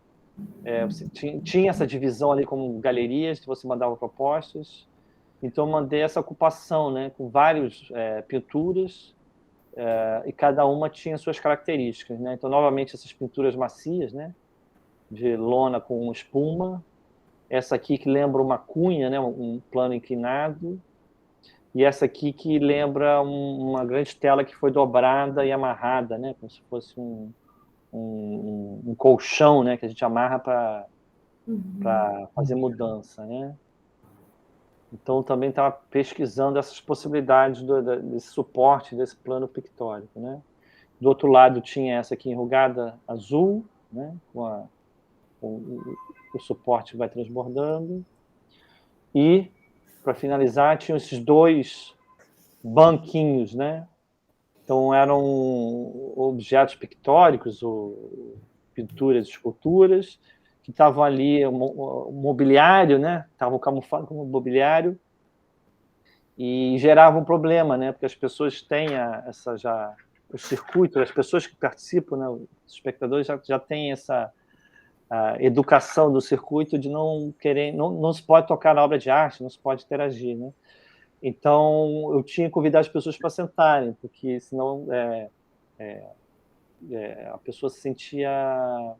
você tinha essa divisão ali como galerias, que você mandava propostas. Então, eu mandei essa ocupação, né? Com várias pinturas, e cada uma tinha suas características, né? Então, novamente, essas pinturas macias, né? De lona com espuma. Essa aqui que lembra uma cunha, né? Um plano inclinado. E essa aqui que lembra uma grande tela que foi dobrada e amarrada, né? Como se fosse um colchão, né? Que a gente amarra para fazer mudança, né? Então, também estava pesquisando essas possibilidades desse suporte, desse plano pictórico, né? Do outro lado tinha essa aqui enrugada azul, né? Com o suporte vai transbordando. E, para finalizar, tinham esses dois banquinhos, né? Então, eram objetos pictóricos, ou pinturas, esculturas, que estavam ali, o mobiliário, né? Estavam camuflados como mobiliário, e gerava um problema, né? Porque as pessoas têm o circuito, as pessoas que participam, né? Os espectadores já têm essa educação do circuito de não querer, não se pode tocar na obra de arte, não se pode interagir, né? Então, eu tinha que convidar as pessoas para sentarem, porque senão a pessoa se sentia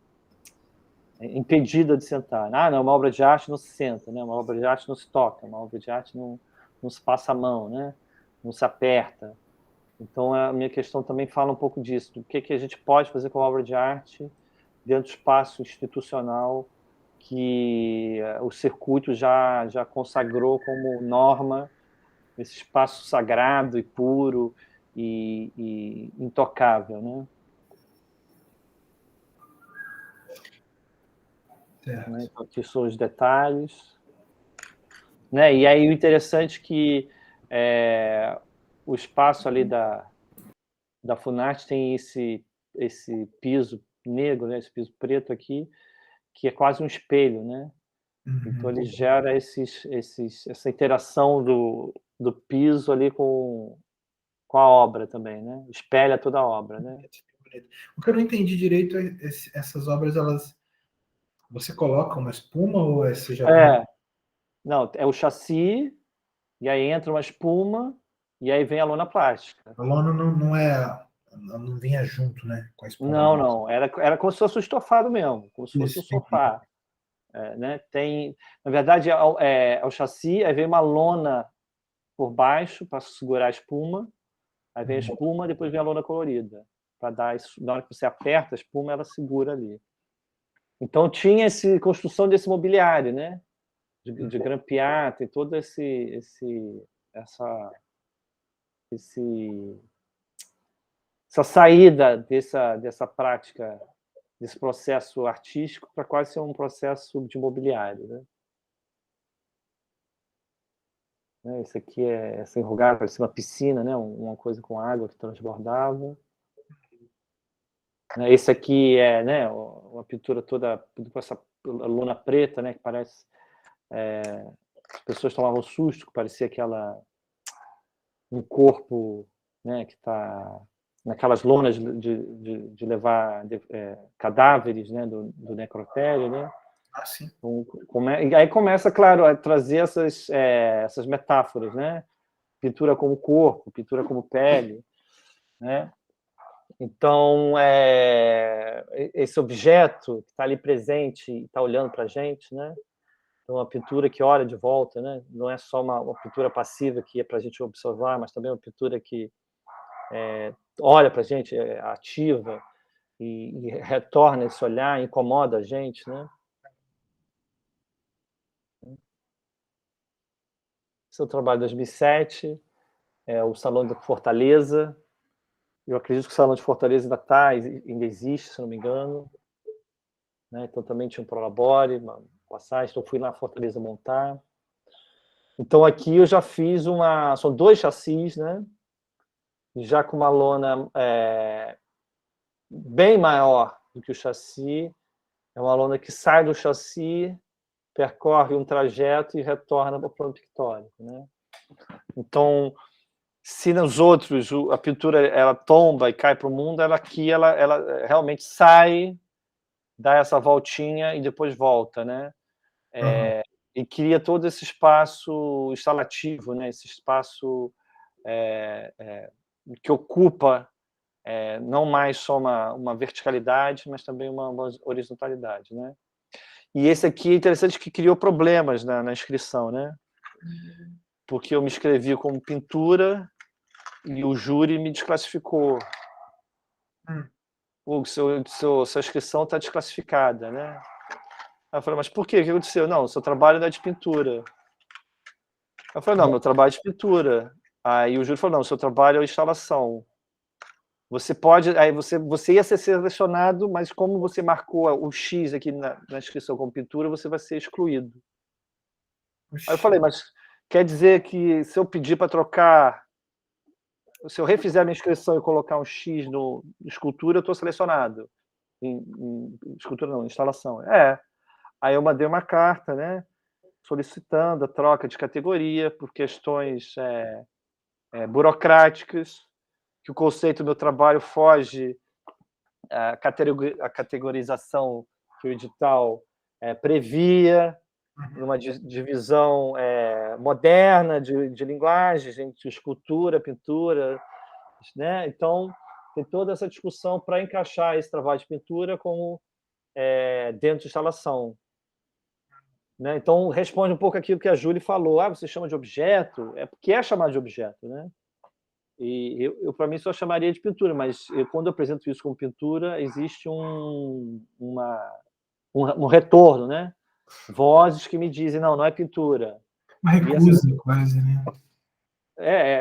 impedida de sentar. Não, uma obra de arte não se senta, né? Uma obra de arte não se toca, uma obra de arte não se passa a mão, né? Não se aperta. Então, a minha questão também fala um pouco disso, do que a gente pode fazer com a obra de arte dentro do espaço institucional que o circuito já consagrou como norma, esse espaço sagrado e puro e intocável, né? Né? Então, aqui são os detalhes. Né? E aí o interessante é que o espaço ali da Funarte tem esse piso negro, né? Esse piso preto aqui, que é quase um espelho, né? Então ele gera essa interação do piso ali com a obra também, né? Espelha toda a obra, né? O que eu não entendi direito é essas obras, você coloca uma espuma ou você já Não, é o chassi, e aí entra uma espuma, e aí vem a lona plástica. A lona não vinha junto, né? Com a espuma. Não. Era como se fosse um estofado mesmo, como se fosse um sofá. Né? Na verdade, é o chassi, aí vem uma lona por baixo para segurar a espuma, aí vem a espuma, depois vem a lona colorida, para dar isso. Na hora que você aperta a espuma, ela segura ali. Então tinha essa construção desse mobiliário, né? De grampear, tem todo essa saída dessa prática, desse processo artístico para quase ser um processo de mobiliário, né? Esse aqui essa enrugada, parece uma piscina, né? Uma coisa com água que transbordava. Esse aqui né, uma pintura toda com essa lona preta, né? Que parece as pessoas tomavam susto, que parecia um corpo, né? Que está naquelas lonas de levar cadáveres, né? Do necrotério, né? Sim. Então, aí começa, claro, a trazer essas metáforas, né? Pintura como corpo, pintura como pele, né? Então, esse objeto que está ali presente e está olhando para a gente, né? Então, uma pintura que olha de volta, né? Não é só uma pintura passiva que é para a gente observar, mas também uma pintura que olha para a gente, ativa e retorna esse olhar, incomoda a gente, né? Esse é o trabalho de 2007, o Salão de Fortaleza. Eu acredito que o Salão de Fortaleza ainda existe, se não me engano. Né? Então também tinha um Prolabore, uma passagem, então fui lá na Fortaleza montar. Então aqui eu já fiz são 2 chassis, né? Já com uma lona bem maior do que o chassi. É uma lona que sai do chassi, percorre um trajeto e retorna para o plano pictórico, né? Então, se nos outros a pintura ela tomba e cai para o mundo, ela realmente sai, dá essa voltinha e depois volta, né? E cria todo esse espaço instalativo, né? Esse espaço que ocupa não mais só uma verticalidade, mas também uma horizontalidade, né? E esse aqui é interessante que criou problemas na inscrição, né? Porque eu me inscrevi como pintura e o júri me desclassificou. Sua inscrição está desclassificada, né? Aí eu falei, mas por quê? O que aconteceu? Não, seu trabalho não é de pintura. Eu falei, não, meu trabalho é de pintura. Aí o júri falou, não, seu trabalho é instalação. Você pode... Aí você ia ser selecionado, mas como você marcou o X aqui na inscrição como pintura, você vai ser excluído. Aí eu falei, mas quer dizer que se eu pedir para trocar se eu refizer a minha inscrição e colocar um X no escultura, eu estou selecionado. Em escultura não, instalação. Aí eu mandei uma carta, né, solicitando a troca de categoria por questões burocráticas, que o conceito do meu trabalho foge à categorização que o edital previa, numa divisão moderna de linguagens entre escultura, pintura, né? Então, tem toda essa discussão para encaixar esse trabalho de pintura como dentro de instalação. Né? Então, responde um pouco aquilo que a Júlia falou. Você chama de objeto? É porque é chamado de objeto, né? E eu para mim, só chamaria de pintura, mas quando eu apresento isso como pintura, existe um retorno, né? Vozes que me dizem, não é pintura. Uma recusa, quase, né?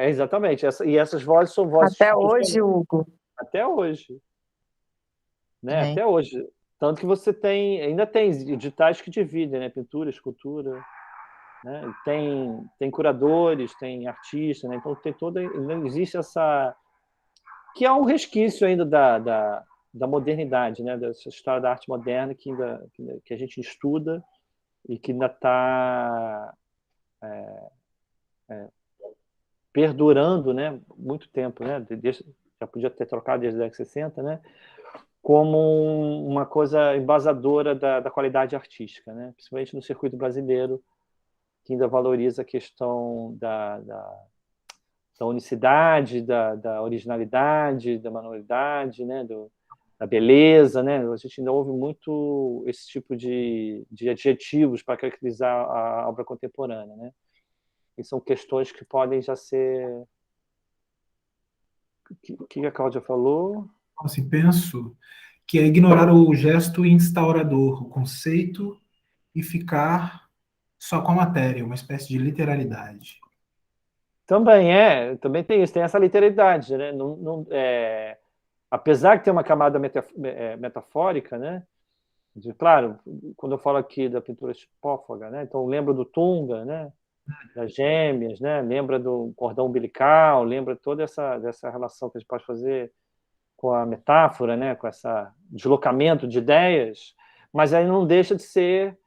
Exatamente. E essas vozes são vozes... Até hoje, Hugo. Até hoje. Né? Até hoje. Tanto que você ainda tem editais que dividem, né? Pintura, escultura, né? Tem curadores, tem artistas, né? Então ainda existe essa... que é um resquício ainda da modernidade, né? Dessa história da arte moderna que a gente estuda e que ainda está perdurando, né? Muito tempo, né? Já podia ter trocado desde a década de 60, né? Como uma coisa embasadora da qualidade artística, né? Principalmente no circuito brasileiro, que ainda valoriza a questão da unicidade, da originalidade, da manualidade, né? Da beleza, né? A gente ainda ouve muito esse tipo de adjetivos para caracterizar a obra contemporânea, né? E são questões que podem já ser... O que a Cláudia falou? Assim, penso que é ignorar o gesto instaurador, o conceito, e ficar só com a matéria, uma espécie de literalidade. Também tem isso, tem essa literalidade, né? Apesar de ter uma camada metafórica, né? Claro, quando eu falo aqui da pintura tipófaga, né? Então lembro do Tunga, né? Das gêmeas, né? Lembra do cordão umbilical, lembra toda dessa relação que a gente pode fazer com a metáfora, né? Com esse deslocamento de ideias, mas aí não deixa de ser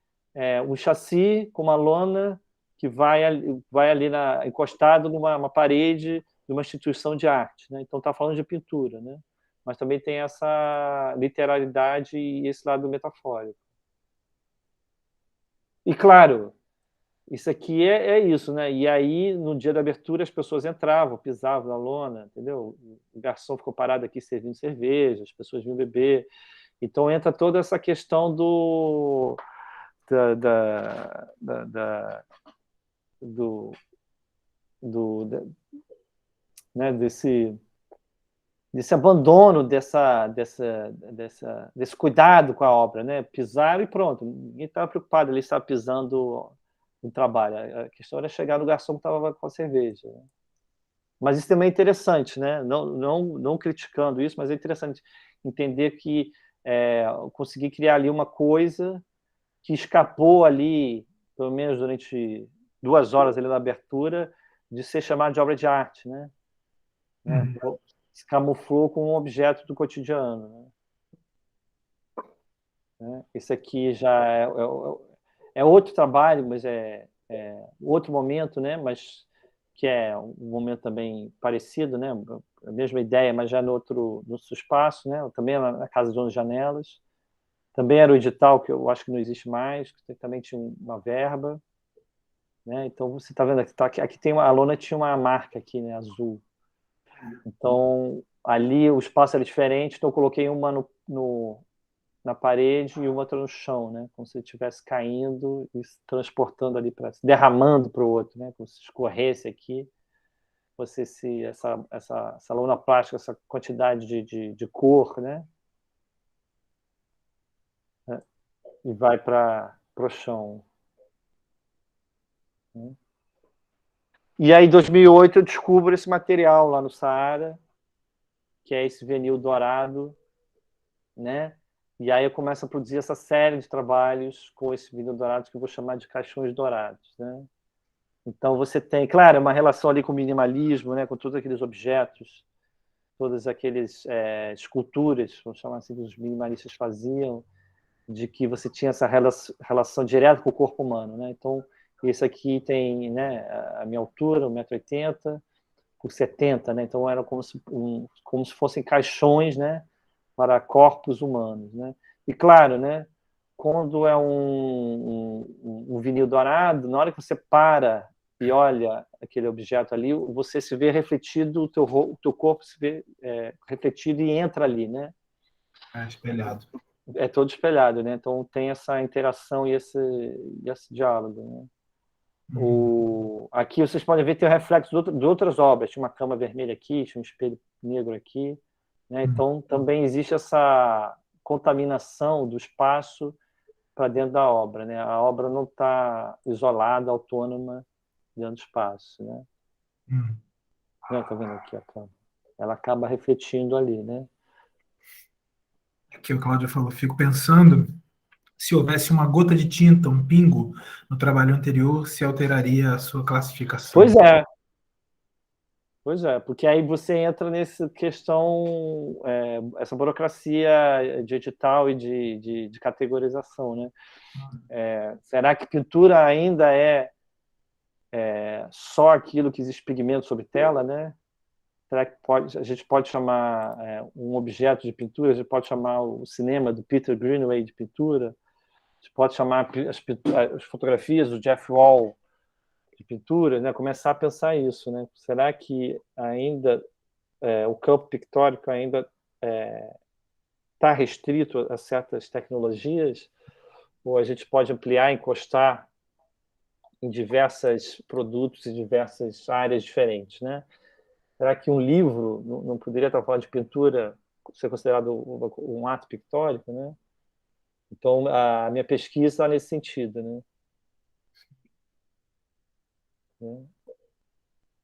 um chassi com uma lona que vai ali encostado numa parede de uma instituição de arte, né? Então está falando de pintura, né? Mas também tem essa literalidade e esse lado metafórico. E claro, isso aqui é isso, né? E aí, no dia da abertura, as pessoas entravam, pisavam na lona, entendeu? O garçom ficou parado aqui servindo cerveja, as pessoas vinham beber. Então entra toda essa questão né, desse abandono, desse cuidado com a obra, né? Pisar e pronto. Ninguém estava preocupado, ele estava pisando no trabalho. A questão era chegar no garçom que estava com a cerveja. Né? Mas isso também é interessante, né? Não criticando isso, mas é interessante entender que consegui criar ali uma coisa que escapou ali, pelo menos durante 2 horas ali na abertura, de ser chamada de obra de arte, né? Se camuflou com um objeto do cotidiano. Né? Esse aqui já é outro trabalho, mas é outro momento, né? Mas que é um momento também parecido, né? A mesma ideia, mas já no outro espaço, né? Também na Casa de 11 Janelas. Também era o edital, que eu acho que não existe mais, que também tinha uma verba. Né? Então, você está vendo aqui tem a lona tinha uma marca aqui, né? Azul. Então, ali o espaço era diferente, então eu coloquei uma na parede e outra no chão, né? Como se estivesse caindo e se transportando ali, derramando para o outro, né? Como se escorresse aqui, essa lona plástica, essa quantidade de cor, né? E vai para o chão. E aí, em 2008, eu descubro esse material lá no Saara, que é esse vinil dourado, né? E aí eu começo a produzir essa série de trabalhos com esse vinil dourado que eu vou chamar de caixões dourados, né? Então você tem, claro, uma relação ali com o minimalismo, né, com todos aqueles objetos, todas aquelas esculturas, vamos chamar assim, que os minimalistas faziam, de que você tinha essa relação direta com o corpo humano, né? Então, esse aqui tem, né, a minha altura, 1,80 m por 70, né? Então, eram como se fossem caixões, né, para corpos humanos, né? E, claro, né, quando é um vinil dourado, na hora que você para e olha aquele objeto ali, você se vê refletido, o teu corpo se vê refletido e entra ali, né? Espelhado. É todo espelhado, né? Então tem essa interação e esse diálogo, né? Aqui vocês podem ver tem o reflexo de outras obras. Tinha uma cama vermelha aqui, tinha um espelho negro aqui, né? Então também existe essa contaminação do espaço para dentro da obra, né? A obra não está isolada, autônoma dentro do espaço, né? Não, tá vendo aqui a cama? Ela acaba refletindo ali, né? Aqui o Cláudio falou, fico pensando se houvesse uma gota de tinta, um pingo, no trabalho anterior, se alteraria a sua classificação. Pois é, porque aí você entra nessa questão, essa burocracia de edital e de categorização, né? Será que pintura ainda é só aquilo que existe pigmento sobre tela, né? Será que a gente pode chamar um objeto de pintura, a gente pode chamar o cinema do Peter Greenaway de pintura, a gente pode chamar as fotografias do Jeff Wall de pintura, né? Começar a pensar isso, né? Será que ainda o campo pictórico ainda está restrito a certas tecnologias? Ou a gente pode ampliar, encostar em diversos produtos e diversas áreas diferentes, né? Será que um livro não poderia estar falando de pintura ser considerado um ato pictórico, né? Então, a minha pesquisa está nesse sentido, né?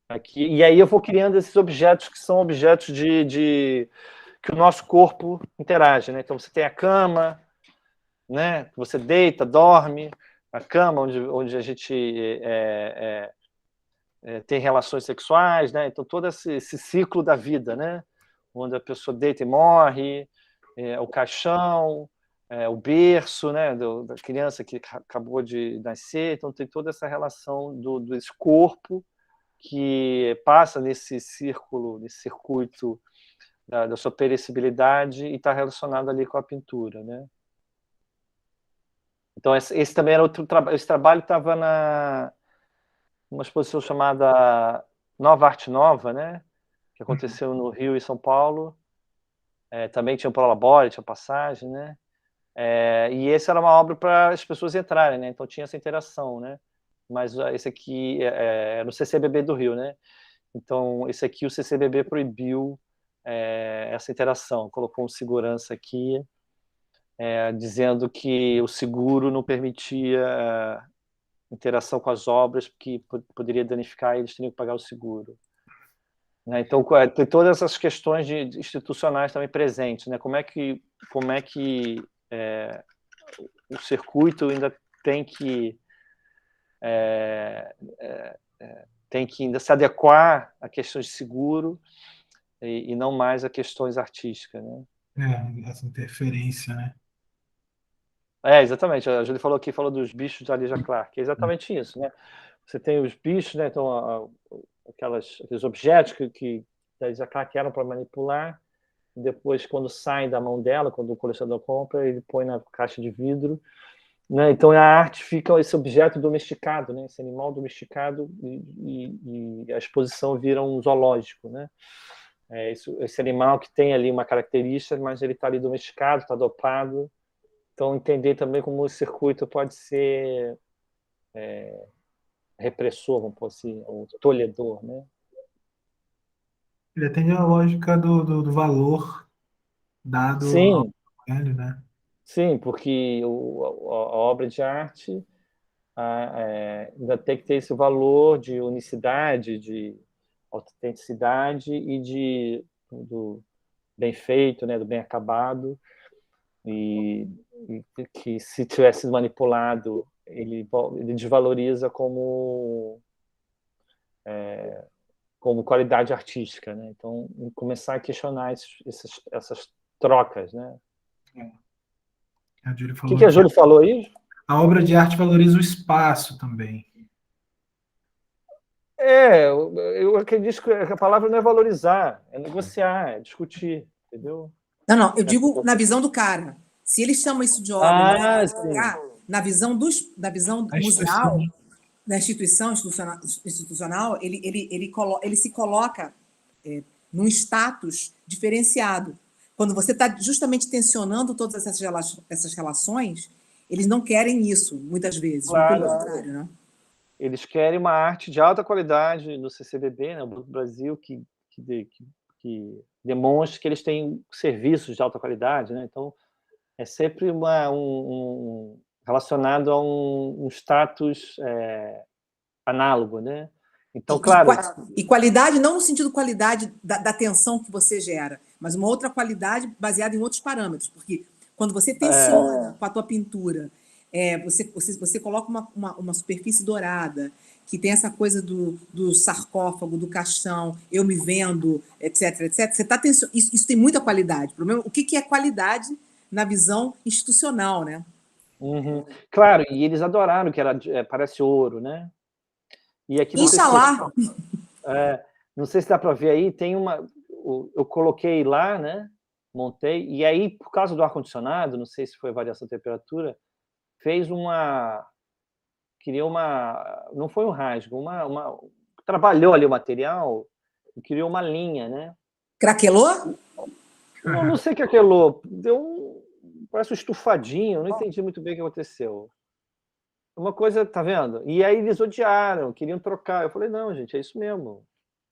Aqui, e aí eu vou criando esses objetos que são objetos que o nosso corpo interage, né? Então você tem a cama, né? Você deita, dorme, a cama onde a gente tem relações sexuais, né? Então todo esse ciclo da vida, né? Onde a pessoa deita e morre, o caixão, o berço, né? Da criança que acabou de nascer, então tem toda essa relação desse corpo que passa nesse círculo, nesse circuito da sua perecibilidade e está relacionado ali com a pintura, né? Então esse também era outro trabalho. Esse trabalho estava numa exposição chamada Nova Arte Nova, né? Que aconteceu no Rio e São Paulo. Também tinha o Prolabore, tinha passagem, né? E essa era uma obra para as pessoas entrarem, né? Então tinha essa interação, né? Mas esse aqui é no CCBB do Rio, né? Então, esse aqui o CCBB proibiu essa interação, colocou um segurança aqui, dizendo que o seguro não permitia interação com as obras, porque poderia danificar e eles teriam que pagar o seguro. Né? Então, tem todas essas questões institucionais também presentes, né? Como é que o circuito ainda tem que ainda se adequar a questões de seguro e não mais a questões artísticas, né? Essa interferência, né? Exatamente. A Júlia falou dos bichos da Lígia Clark. É exatamente isso, né? Você tem os bichos, né? Então, aqueles objetos que a Lígia Clark eram para manipular, e depois, quando saem da mão dela, quando o colecionador compra, ele põe na caixa de vidro, né? Então, a arte fica esse objeto domesticado, né? Esse animal domesticado e a exposição vira um zoológico, né? Esse animal que tem ali uma característica, mas ele está ali domesticado, está dopado. Então, entender também como o circuito pode ser repressor, vamos pôr assim, ou tolhedor, né? Ele atende a lógica do valor dado ao Sim, velho, né? sim, porque a obra de arte ainda tem que ter esse valor de unicidade, de autenticidade e do bem feito, né, do bem acabado, e que se tivesse manipulado, ele desvaloriza como como qualidade artística, né? Então, começar a questionar essas trocas, né? A Júlia O falou que a aqui. Júlia falou aí? A obra de arte valoriza o espaço também. Eu acredito que a palavra não é valorizar, é negociar, é discutir, entendeu? Não, eu digo na visão do cara. Se ele chama isso de obra, na visão A instituição. museal, da institucional, ele se coloca num status diferenciado. Quando você está justamente tensionando todas essas relações, eles não querem isso, muitas vezes, Claro. pelo contrário, né? Eles querem uma arte de alta qualidade no CCBB, né, no Brasil, que demonstre que eles têm serviços de alta qualidade, né? Então, é sempre relacionado a um status análogo, né? Então, claro... E qualidade não no sentido qualidade da atenção que você gera, mas uma outra qualidade baseada em outros parâmetros, porque quando você tensiona com a tua pintura, você coloca uma superfície dourada, que tem essa coisa do sarcófago, do caixão, eu me vendo, etc, etc. Você tá isso tem muita qualidade. O que é qualidade na visão institucional, né? Uhum. Claro, e eles adoraram que parece ouro, né? E aqui não sei se dá para ver aí, tem eu coloquei lá, né? Montei, e aí, por causa do ar-condicionado, não sei se foi variação de temperatura, não foi um rasgo, trabalhou ali o material e criou uma linha, né? Craquelou? Não sei o que craquelou, parece um estufadinho, não entendi muito bem o que aconteceu. Uma coisa, tá vendo? E aí eles odiaram, queriam trocar. Eu falei, não, gente, é isso mesmo.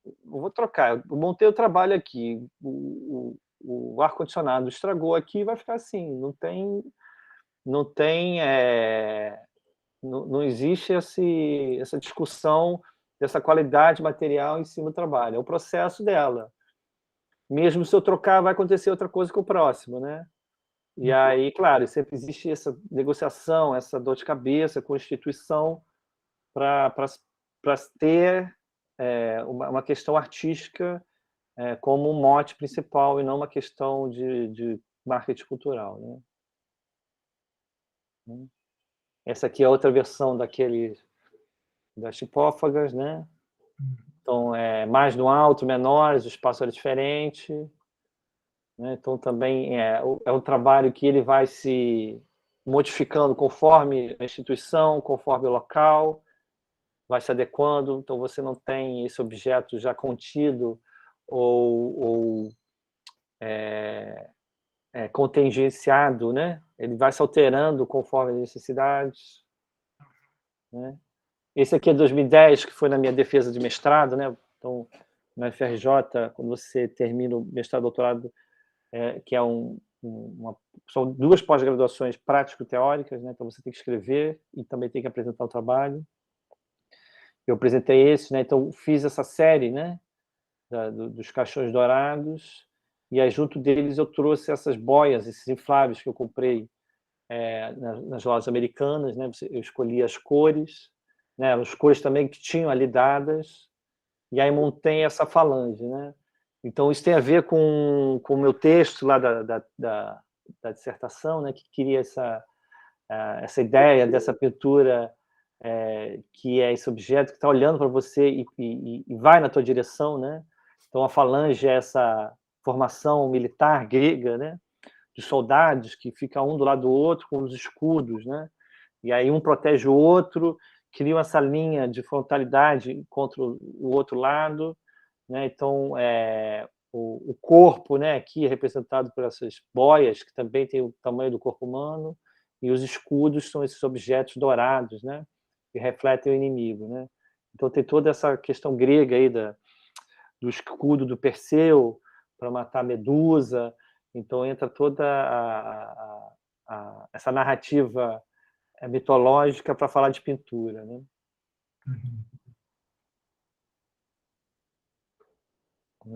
Eu vou trocar. Eu montei o trabalho aqui, o ar-condicionado estragou aqui, vai ficar assim. Não existe essa discussão dessa qualidade material em cima do trabalho. É o processo dela. Mesmo se eu trocar, vai acontecer outra coisa com o próximo, né? E aí, claro, sempre existe essa negociação, essa dor de cabeça com a instituição para ter uma questão artística como um mote principal e não uma questão de marketing cultural, né? Essa aqui é outra versão das tipófagas, né? Então, mais no alto, menores, o espaço era diferente, né? Então, também é um trabalho que ele vai se modificando conforme a instituição, conforme o local, vai se adequando, então você não tem esse objeto já contido ou contingenciado, né? Ele vai se alterando conforme as necessidades, né? Esse aqui é 2010, que foi na minha defesa de mestrado, né? Então, na FRJ, quando você termina o mestrado, doutorado, que é são 2 pós-graduações prático-teóricas, né? Então você tem que escrever e também tem que apresentar o trabalho. Eu apresentei esse, né? Então fiz essa série, né? Dos caixões dourados, e aí junto deles eu trouxe essas boias, esses infláveis que eu comprei nas lojas americanas, né? Eu escolhi as cores, né? As cores também que tinham ali dadas, e aí montei essa falange, né? Então isso tem a ver com o meu texto lá da dissertação, né? Que queria essa ideia dessa pintura que é esse objeto que está olhando para você e vai na tua direção, né? Então, a falange é essa formação militar grega, né? De soldados que ficam um do lado do outro com os escudos, né? E aí um protege o outro, criam essa linha de frontalidade contra o outro lado, né? Então, o corpo, né? Aqui é representado por essas boias, que também tem o tamanho do corpo humano, e os escudos são esses objetos dourados, né? Que refletem o inimigo, né? Então, tem toda essa questão grega aí do escudo do Perseu para matar a Medusa. Então entra toda essa narrativa mitológica para falar de pintura, né?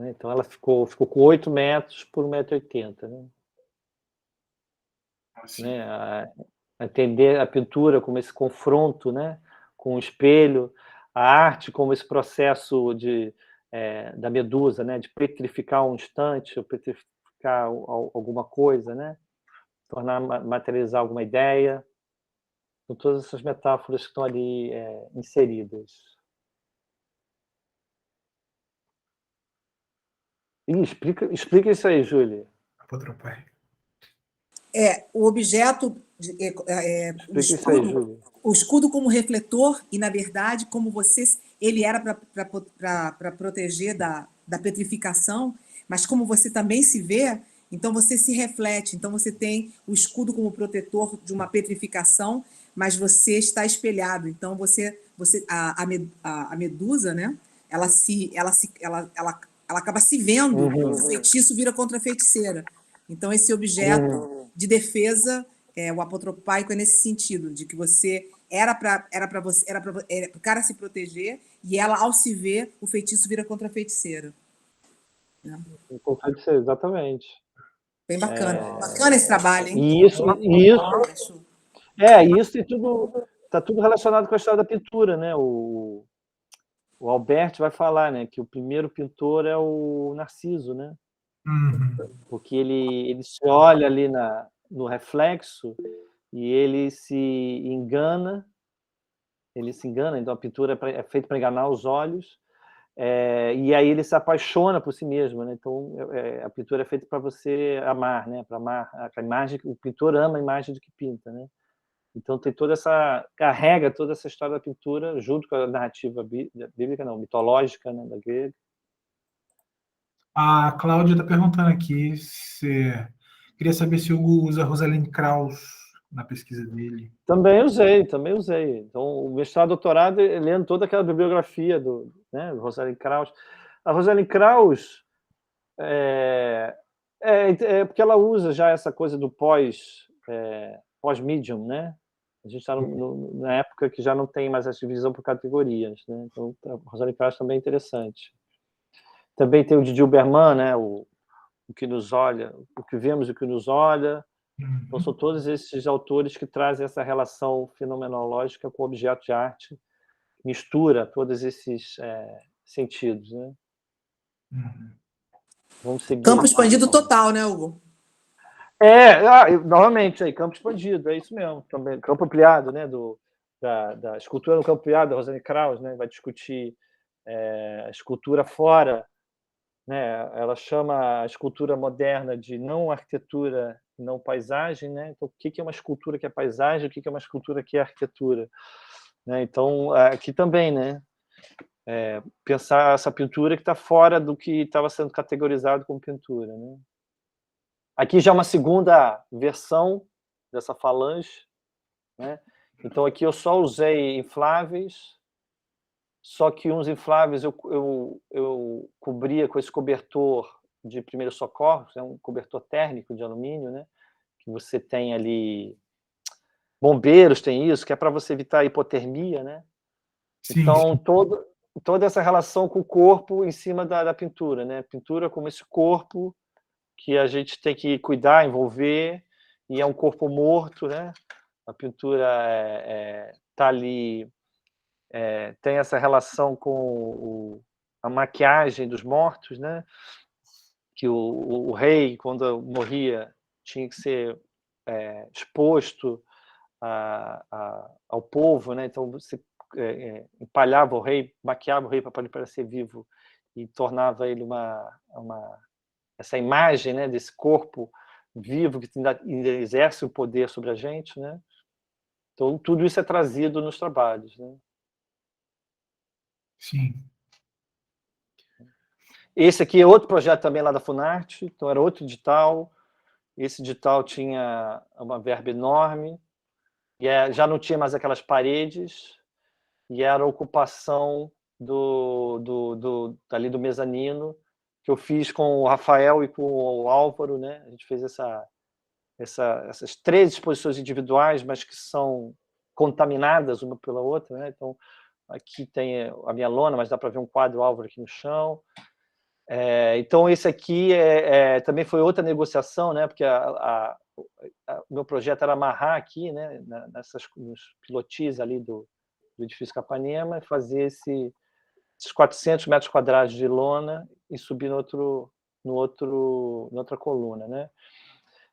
Então ela ficou com 8 metros por 1,80 m, né? Entender a pintura como esse confronto, né? Com o espelho, a arte como esse processo da medusa, né, de petrificar um instante, ou petrificar alguma coisa, né, materializar alguma ideia. Com todas essas metáforas que estão ali inseridas. Explica isso aí, Júlia. Apotropai. O objeto, Explica isso aí, Júlia. o escudo como refletor, e, na verdade, como ele era para proteger da petrificação, mas como você também se vê, então você se reflete. Então você tem o escudo como protetor de uma petrificação, mas você está espelhado. Então a medusa, né? Ela acaba se vendo. O feitiço vira contra a feiticeira. Então esse objeto de defesa, o apotropaico é nesse sentido, de que você era para o cara se proteger, e ela, ao se ver, o feitiço vira contra a feiticeira. Né? Contra a feiticeira, exatamente. Bem bacana. Bacana esse trabalho, hein? E isso está tudo relacionado com a história da pintura, né? O Albert vai falar, né, que o primeiro pintor é o Narciso, né? Porque ele se olha ali no reflexo e ele se engana, então a pintura é feita para enganar os olhos, e aí ele se apaixona por si mesmo, né? Então a pintura é feita para você amar, né? Para amar a imagem, o pintor ama a imagem do que pinta, né? Então tem carrega toda essa história da pintura junto com a narrativa bíblica, não, mitológica, né, da grega. A Cláudia está perguntando aqui queria saber se o Hugo usa Rosalind Krauss na pesquisa dele. Também usei. Então, o mestrado, doutorado, lendo toda aquela bibliografia do Rosalind Krauss. A Rosalind Krauss porque ela usa já essa coisa do pós-medium, né? A gente está na época que já não tem mais essa divisão por categorias, né? Então, a Rosalind Krauss também é interessante. Também tem o Didi Huberman, né? O que nos olha, o que vemos e o que nos olha. Então, são todos esses autores que trazem essa relação fenomenológica com o objeto de arte, mistura todos esses sentidos, né? Vamos seguir. Campo expandido total, né, Hugo? Novamente, aí, campo expandido, é isso mesmo. Também, campo ampliado, né, da escultura no campo ampliado, da Rosalind Krauss, né, vai discutir a escultura fora, né, ela chama a escultura moderna de não arquitetura, não paisagem, né? Então, o que é uma escultura que é paisagem, o que é uma escultura que é arquitetura, né? Então, aqui também, né, pensar essa pintura que está fora do que estava sendo categorizado como pintura, né? Aqui já é uma segunda versão dessa falange, né? Então, aqui eu só usei infláveis, só que uns infláveis eu cobria com esse cobertor de primeiros socorros, um cobertor térmico de alumínio, né? Que você tem ali... Bombeiros tem isso, que é para você evitar a hipotermia, né? Sim. Então, toda essa relação com o corpo em cima da pintura, né? Pintura como esse corpo que a gente tem que cuidar, envolver, e é um corpo morto, né? A pintura está ali... tem essa relação com a maquiagem dos mortos, né? Que o rei, quando morria, tinha que ser exposto ao povo, né? Então você empalhava o rei, maquiava o rei para ele parecer vivo e tornava ele essa imagem, né, desse corpo vivo que ainda exerce o poder sobre a gente, né? Então tudo isso é trazido nos trabalhos, né? Sim. Esse aqui é outro projeto também lá da Funarte, então era outro edital. Esse edital tinha uma verba enorme, e já não tinha mais aquelas paredes, e era a ocupação ali do mezanino, que eu fiz com o Rafael e com o Álvaro, né? A gente fez essas 3 exposições individuais, mas que são contaminadas uma pela outra, né? Então, aqui tem a minha lona, mas dá para ver um quadro Álvaro aqui no chão. Então, esse aqui também foi outra negociação, né? Porque o meu projeto era amarrar aqui, né? Nos pilotis ali do edifício Capanema, fazer esses 400 metros quadrados de lona e subir na outra coluna, né?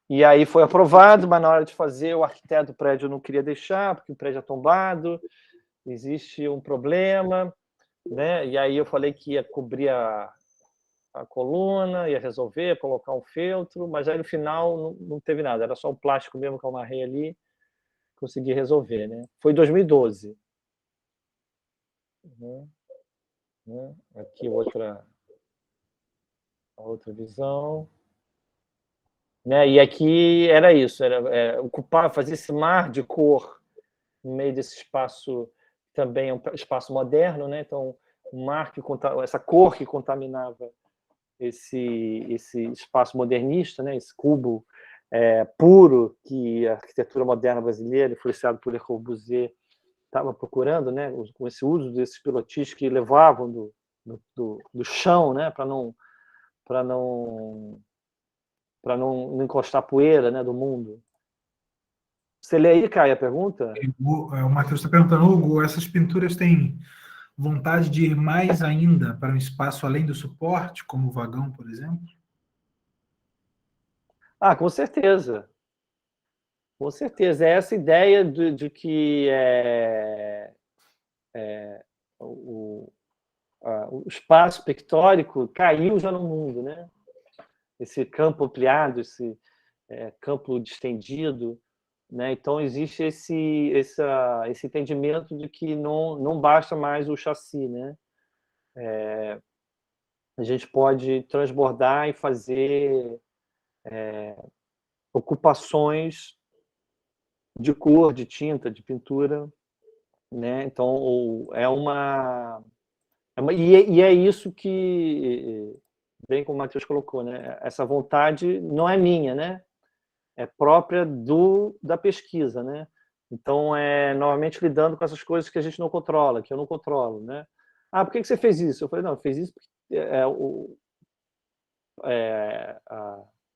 E aí foi aprovado, mas na hora de fazer, o arquiteto do prédio não queria deixar, porque o prédio é tombado, existe um problema, né? E aí eu falei que ia cobrir a coluna, ia resolver, colocar um feltro, mas aí no final não teve nada, era só o plástico mesmo que eu amarrei ali, consegui resolver, né? Foi em 2012. Né? Aqui outra visão. Né? E aqui era isso, era ocupar, fazer esse mar de cor no meio desse espaço, também é um espaço moderno, né? Então, um mar essa cor que contaminava esse espaço modernista, né? Esse cubo puro que a arquitetura moderna brasileira, influenciada por Le Corbusier, estava procurando, né? Com esse uso desses pilotis que levavam do chão, né? Para não encostar poeira, né? Do mundo. Você lê aí, Caio, a pergunta? O Matheus está perguntando, Hugo, essas pinturas têm vontade de ir mais ainda para um espaço além do suporte, como o vagão, por exemplo? Ah, com certeza. Com certeza. É essa ideia de que o espaço pictórico caiu já no mundo, né? Esse campo ampliado, esse campo distendido, né? Então existe esse entendimento de que não basta mais o chassi, né? A gente pode transbordar e fazer ocupações de cor, de tinta, de pintura, né? Então e é isso que, bem como o Matheus colocou, né? Essa vontade não é minha, né? É própria da pesquisa, né? Então, novamente lidando com essas coisas que a gente não controla, que eu não controlo, né? Ah, por que você fez isso? Eu falei, não, eu fiz isso porque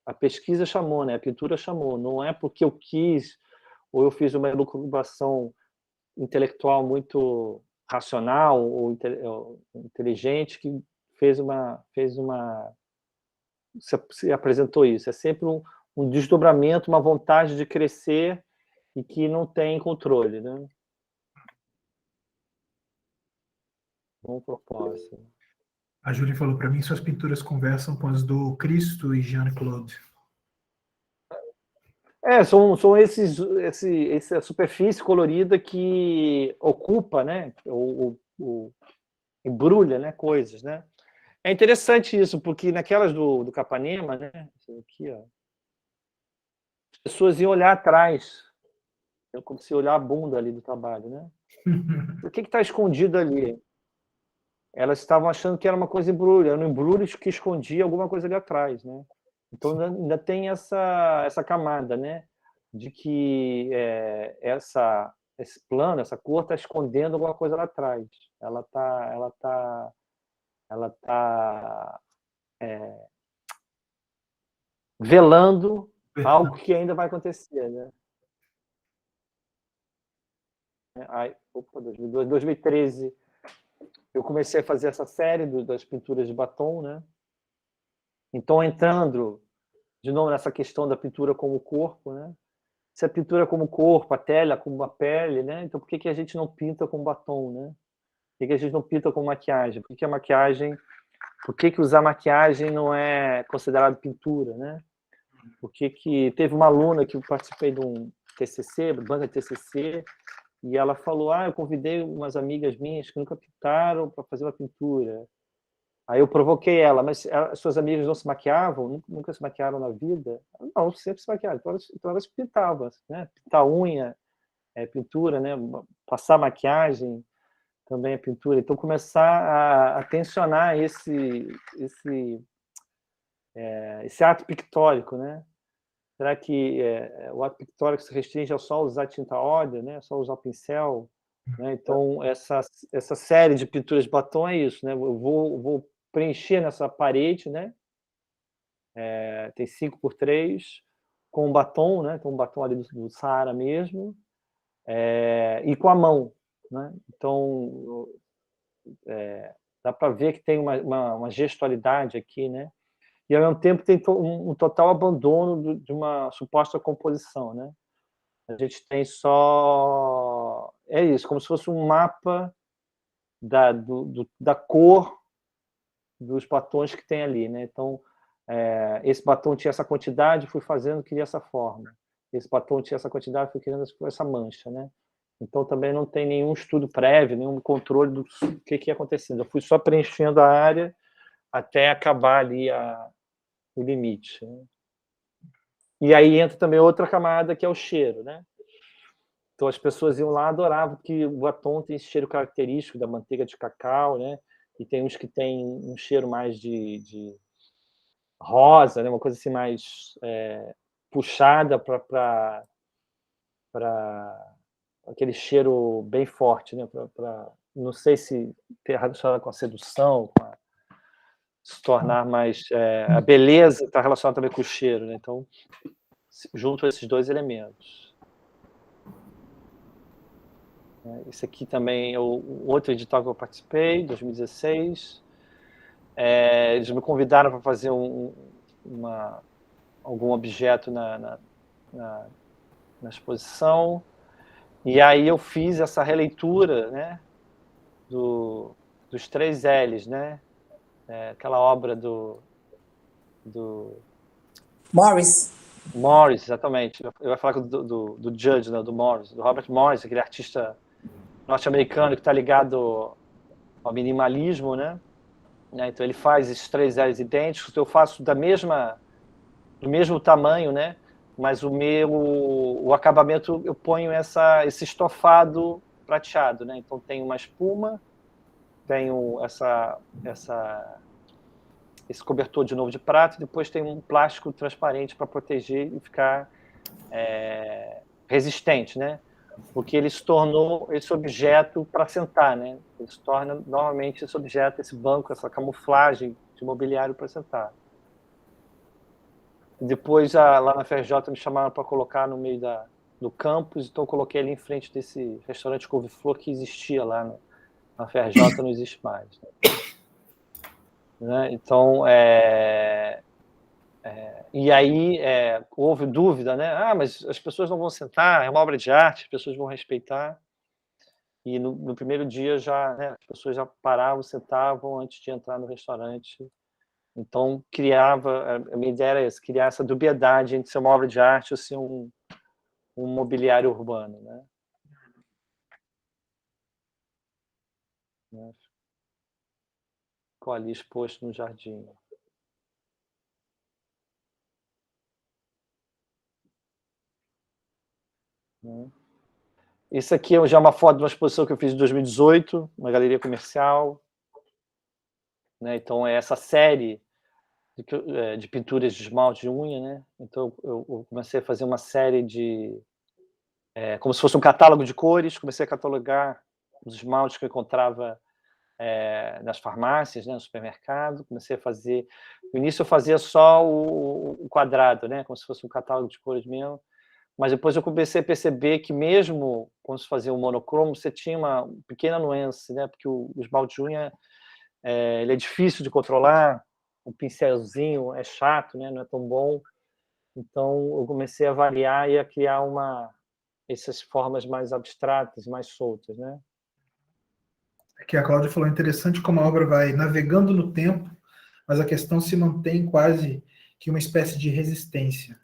a pesquisa chamou, né? A pintura chamou. Não é porque eu quis ou eu fiz uma elucubração intelectual muito racional ou inteligente que se apresentou isso. É sempre um desdobramento, uma vontade de crescer e que não tem controle, né? Bom propósito. A Júlia falou para mim, suas pinturas conversam com as do Cristo e Jean-Claude. São essa superfície colorida que ocupa, né? Embrulha, né? Coisas, né? É interessante isso, porque naquelas do Capanema, né? Aqui, ó, as pessoas iam olhar atrás, como se olhar a bunda ali do trabalho, né? O que está escondido ali? Elas estavam achando que era uma coisa embrulho, era um embrulho que escondia alguma coisa ali atrás, né? Então ainda tem essa camada, né? De que esse plano, essa cor está escondendo alguma coisa lá atrás. Ela tá velando algo que ainda vai acontecer, né? Opa, 2013 eu comecei a fazer essa série das pinturas de batom, né? Então, entrando de novo nessa questão da pintura como corpo, né? Se a pintura como corpo, a tela como uma pele, né? Então, por que a gente não pinta com batom, né? Por que a gente não pinta com maquiagem? Por que a maquiagem... Por que usar maquiagem não é considerado pintura, né? Por que teve uma aluna que eu participei de um TCC, banca de TCC, e ela falou, eu convidei umas amigas minhas que nunca pintaram para fazer uma pintura. Aí eu provoquei ela, mas suas amigas não se maquiavam? Nunca se maquiaram na vida? Não, sempre se maquiaram. Então elas pintavam, né? Pintar unha é pintura, né? Passar maquiagem também é pintura. Então começar a tensionar esse ato pictórico, né? Será que o ato pictórico se restringe a só usar tinta óleo, né? Só usar pincel? Né? Então, essa série de pinturas de batom é isso, né? Eu vou preencher nessa parede, né? Tem 5x3, com batom, né? Tem um batom ali do Saara mesmo, e com a mão. né? Então, dá para ver que tem uma gestualidade aqui, né? E, ao mesmo tempo, tem um total abandono de uma suposta composição, né? A gente tem só... É isso, como se fosse um mapa da cor dos batons que tem ali, né? Então, esse batom tinha essa quantidade, fui fazendo, queria essa forma. Esse batom tinha essa quantidade, fui querendo essa mancha, né? Então, também não tem nenhum estudo prévio, nenhum controle do que ia acontecendo. Eu fui só preenchendo a área até acabar ali o limite, né? E aí entra também outra camada, que é o cheiro, né? Então, as pessoas iam lá, adoravam, porque o batom tem esse cheiro característico da manteiga de cacau, né? E tem uns que tem um cheiro mais de rosa, né? Uma coisa assim mais puxada para aquele cheiro bem forte, né? Não sei se tem relacionado com a sedução, se tornar mais... a beleza está relacionada também com o cheiro, né? Então, junto a esses dois elementos. Esse aqui também é o outro edital que eu participei, 2016. Eles me convidaram para fazer algum objeto na exposição, e aí eu fiz essa releitura, né, dos 3 L's, né? Aquela obra do Morris. Morris, exatamente. Eu ia falar do Judge, né, do Morris, do Robert Morris, aquele artista norte-americano que está ligado ao minimalismo, né? Então ele faz esses 3 L's idênticos, eu faço do mesmo tamanho, né? Mas o acabamento eu ponho esse estofado prateado, né? Então tem uma espuma, tenho esse cobertor de novo de prata, e depois tem um plástico transparente para proteger e ficar resistente, né? Porque ele se tornou esse objeto para sentar, né? Ele se torna normalmente esse objeto, esse banco, essa camuflagem de mobiliário para sentar. Depois, lá na FRJ, me chamaram para colocar no meio do campus, então eu coloquei ali em frente desse restaurante couve-flor que existia lá na FRJ, não existe mais. Né? Então, e aí houve dúvida, né? Mas as pessoas não vão sentar, é uma obra de arte, as pessoas vão respeitar. E no primeiro dia né, as pessoas já paravam, sentavam antes de entrar no restaurante. Então, a minha ideia era essa, criar essa dubiedade entre ser uma obra de arte ou ser um mobiliário urbano, né? Ficou ali exposto no jardim. Né? Isso aqui já é uma foto de uma exposição que eu fiz em 2018, uma galeria comercial. Né? Então, é essa série de pinturas de esmalte de unha, né? Então, eu comecei a fazer uma série como se fosse um catálogo de cores, comecei a catalogar os esmaltes que eu encontrava nas farmácias, né, no supermercado, comecei a fazer... No início eu fazia só o quadrado, né, como se fosse um catálogo de cores mesmo, mas depois eu comecei a perceber que mesmo quando se fazia o monocromo, você tinha uma pequena nuance, né, porque o esmalte de unha ele é difícil de controlar, o pincelzinho é chato, né, não é tão bom, então eu comecei a variar e a criar essas formas mais abstratas, mais soltas, né? Que a Cláudia falou, interessante como a obra vai navegando no tempo, mas a questão se mantém quase que uma espécie de resistência.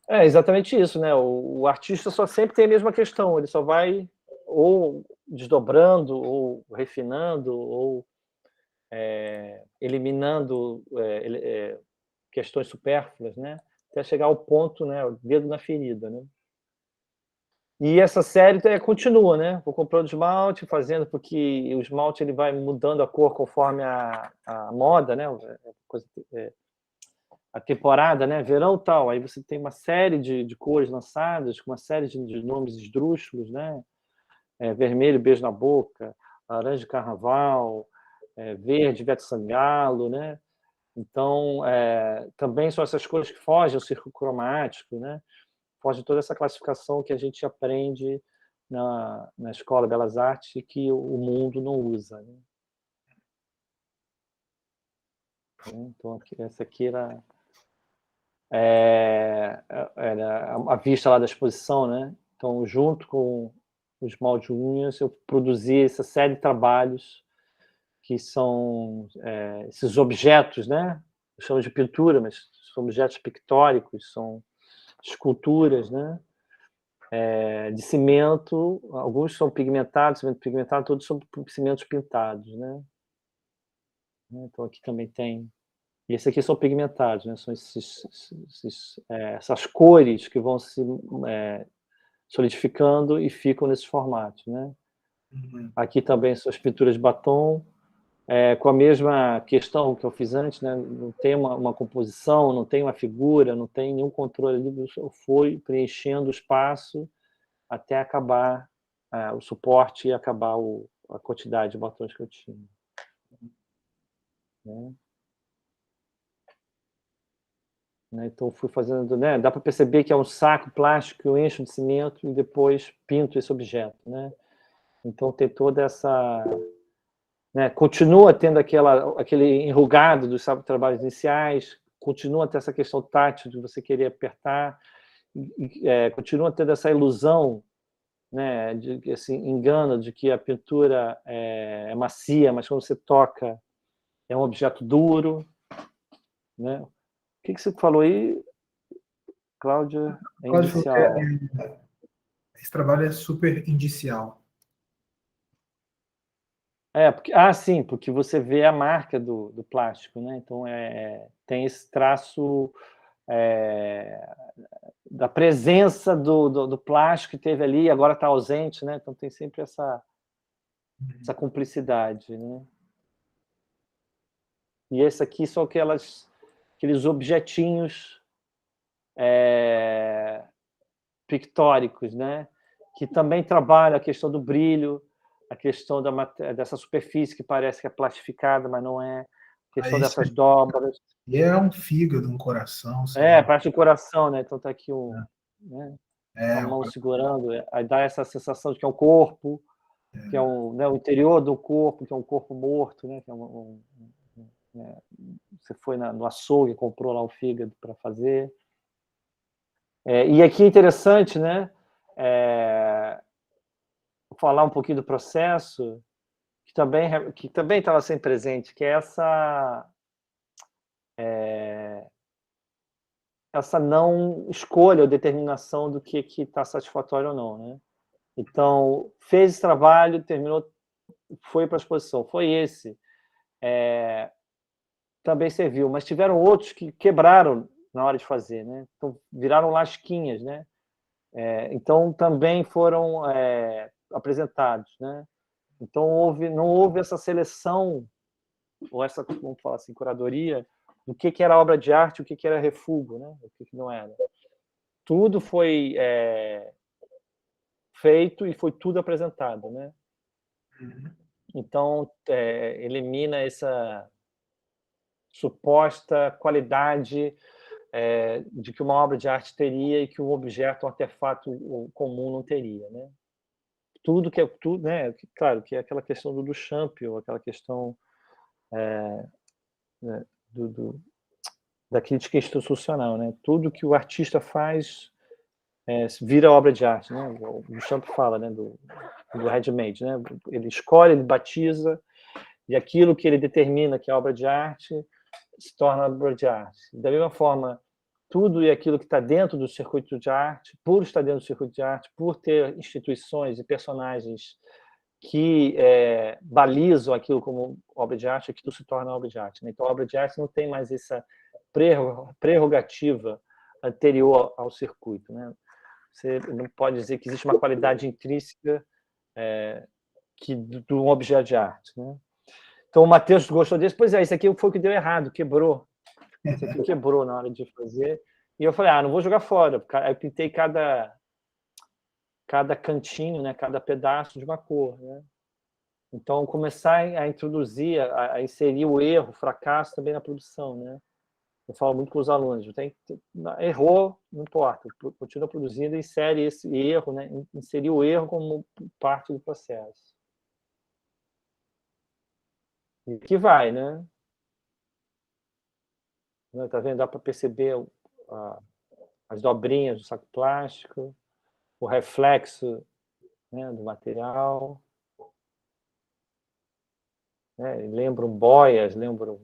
É exatamente isso, né? O artista só sempre tem a mesma questão, ele só vai ou desdobrando, ou refinando, ou eliminando questões supérfluas, né? Até chegar ao ponto, né? O dedo na ferida, né? E essa série continua, né? Vou comprando esmalte, fazendo, porque o esmalte ele vai mudando a cor conforme a moda, né? A temporada, né? Verão tal. Aí você tem uma série de cores lançadas, com uma série de nomes esdrúxulos, né? Vermelho, beijo na boca, laranja de carnaval, verde, Ivete Sangalo, né? Então, também são essas cores que fogem ao círculo cromático, né? Foge toda essa classificação que a gente aprende na Escola de Belas Artes e que o mundo não usa, né? Então, essa aqui era a vista lá da exposição, né? Então, junto com o esmalte de unhas, eu produzi essa série de trabalhos que são esses objetos, né? Eu chamo de pintura, mas são objetos pictóricos, são esculturas, né? De cimento, alguns são pigmentados, cimento pigmentado, todos são cimentos pintados, né? Então, aqui também tem... E esses aqui são pigmentados, né? São essas cores que vão se solidificando e ficam nesses formatos, né? Aqui também são as pinturas de batom, com a mesma questão que eu fiz antes, né? Não tem uma composição, não tem uma figura, não tem nenhum controle ali, eu fui preenchendo o espaço até acabar o suporte e acabar a quantidade de batons que eu tinha. Né? Então, fui fazendo... Né? Dá para perceber que é um saco plástico que eu encho de cimento e depois pinto esse objeto. Né? Então, tem toda essa... Né? Continua tendo aquele enrugado dos trabalhos iniciais, continua tendo essa questão tátil de você querer apertar, continua tendo essa ilusão, né, de esse engano de que a pintura é macia, mas quando você toca é um objeto duro, né? O que você falou aí, Cláudia? Cláudio falou Indicial. que esse trabalho é super indicial. Porque, sim, porque você vê a marca do plástico, né? Então tem esse traço da presença do plástico que teve ali, agora está ausente, né? Então tem sempre essa cumplicidade, né? E esse aqui são aqueles objetinhos pictóricos, né? Que também trabalham a questão do brilho, a questão dessa superfície que parece que é plastificada, mas não é, a questão dessas dobras. E é um fígado, um coração. Parece o coração, né? Então tá aqui né? A mão segurando, aí dá essa sensação de que é um corpo, que é né, o interior do corpo, que é um corpo morto, né? Que né? Você foi no açougue, comprou lá o fígado para fazer. E aqui é interessante, né? Falar um pouquinho do processo, que também estava sempre presente, que é essa não escolha ou determinação do que está satisfatório ou não, né? Então, fez esse trabalho, terminou, foi para a exposição. Foi esse. Também serviu, mas tiveram outros que quebraram na hora de fazer, né? Então, viraram lasquinhas, né? Então, também foram apresentados, né? Então, não houve essa seleção, ou essa, vamos falar assim, curadoria, do que era obra de arte, o que era refúgio, né? O que não era. Tudo foi feito e foi tudo apresentado, né? Então, elimina essa suposta qualidade de que uma obra de arte teria e que um objeto, um artefato comum não teria, né? Tudo, né? Claro, que é aquela questão do Duchamp, ou aquela questão né, da crítica institucional, né? Tudo que o artista faz vira obra de arte, né? O Duchamp fala, né, do handmade, né? Ele escolhe, ele batiza, e aquilo que ele determina que é obra de arte se torna obra de arte. Da mesma forma, tudo e aquilo que está dentro do circuito de arte, por estar dentro do circuito de arte, por ter instituições e personagens que balizam aquilo como obra de arte, aquilo se torna obra de arte, né? Então, a obra de arte não tem mais essa prerrogativa anterior ao circuito, né? Você não pode dizer que existe uma qualidade intrínseca de um objeto de arte, né? Então, o Matheus gostou desse. Pois isso aqui foi o que deu errado, quebrou. Isso aqui quebrou na hora de fazer. E eu falei, não vou jogar fora. Aí eu pintei cada cantinho, né, cada pedaço de uma cor, né? Então, começar a introduzir, a inserir o erro, o fracasso também na produção, né? Eu falo muito com os alunos, errou, não importa, continua produzindo e insere esse erro, né? Inserir o erro como parte do processo. E que vai, né? Tá vendo? Dá para perceber as dobrinhas do saco plástico, o reflexo, né, do material. Né? Lembram boias, lembram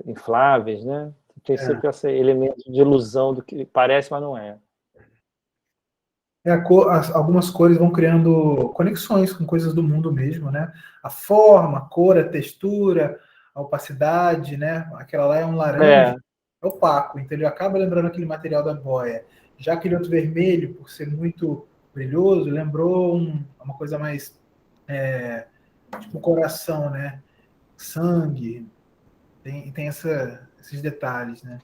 infláveis, né? Tem sempre esse elemento de ilusão do que parece, mas não é. Algumas cores vão criando conexões com coisas do mundo mesmo, né? A forma, a cor, a textura, a opacidade, né? Aquela lá é um laranja, é opaco, então ele acaba lembrando aquele material da boia. Já aquele outro vermelho, por ser muito brilhoso, lembrou uma coisa mais tipo coração, né? Sangue, tem esses detalhes, né?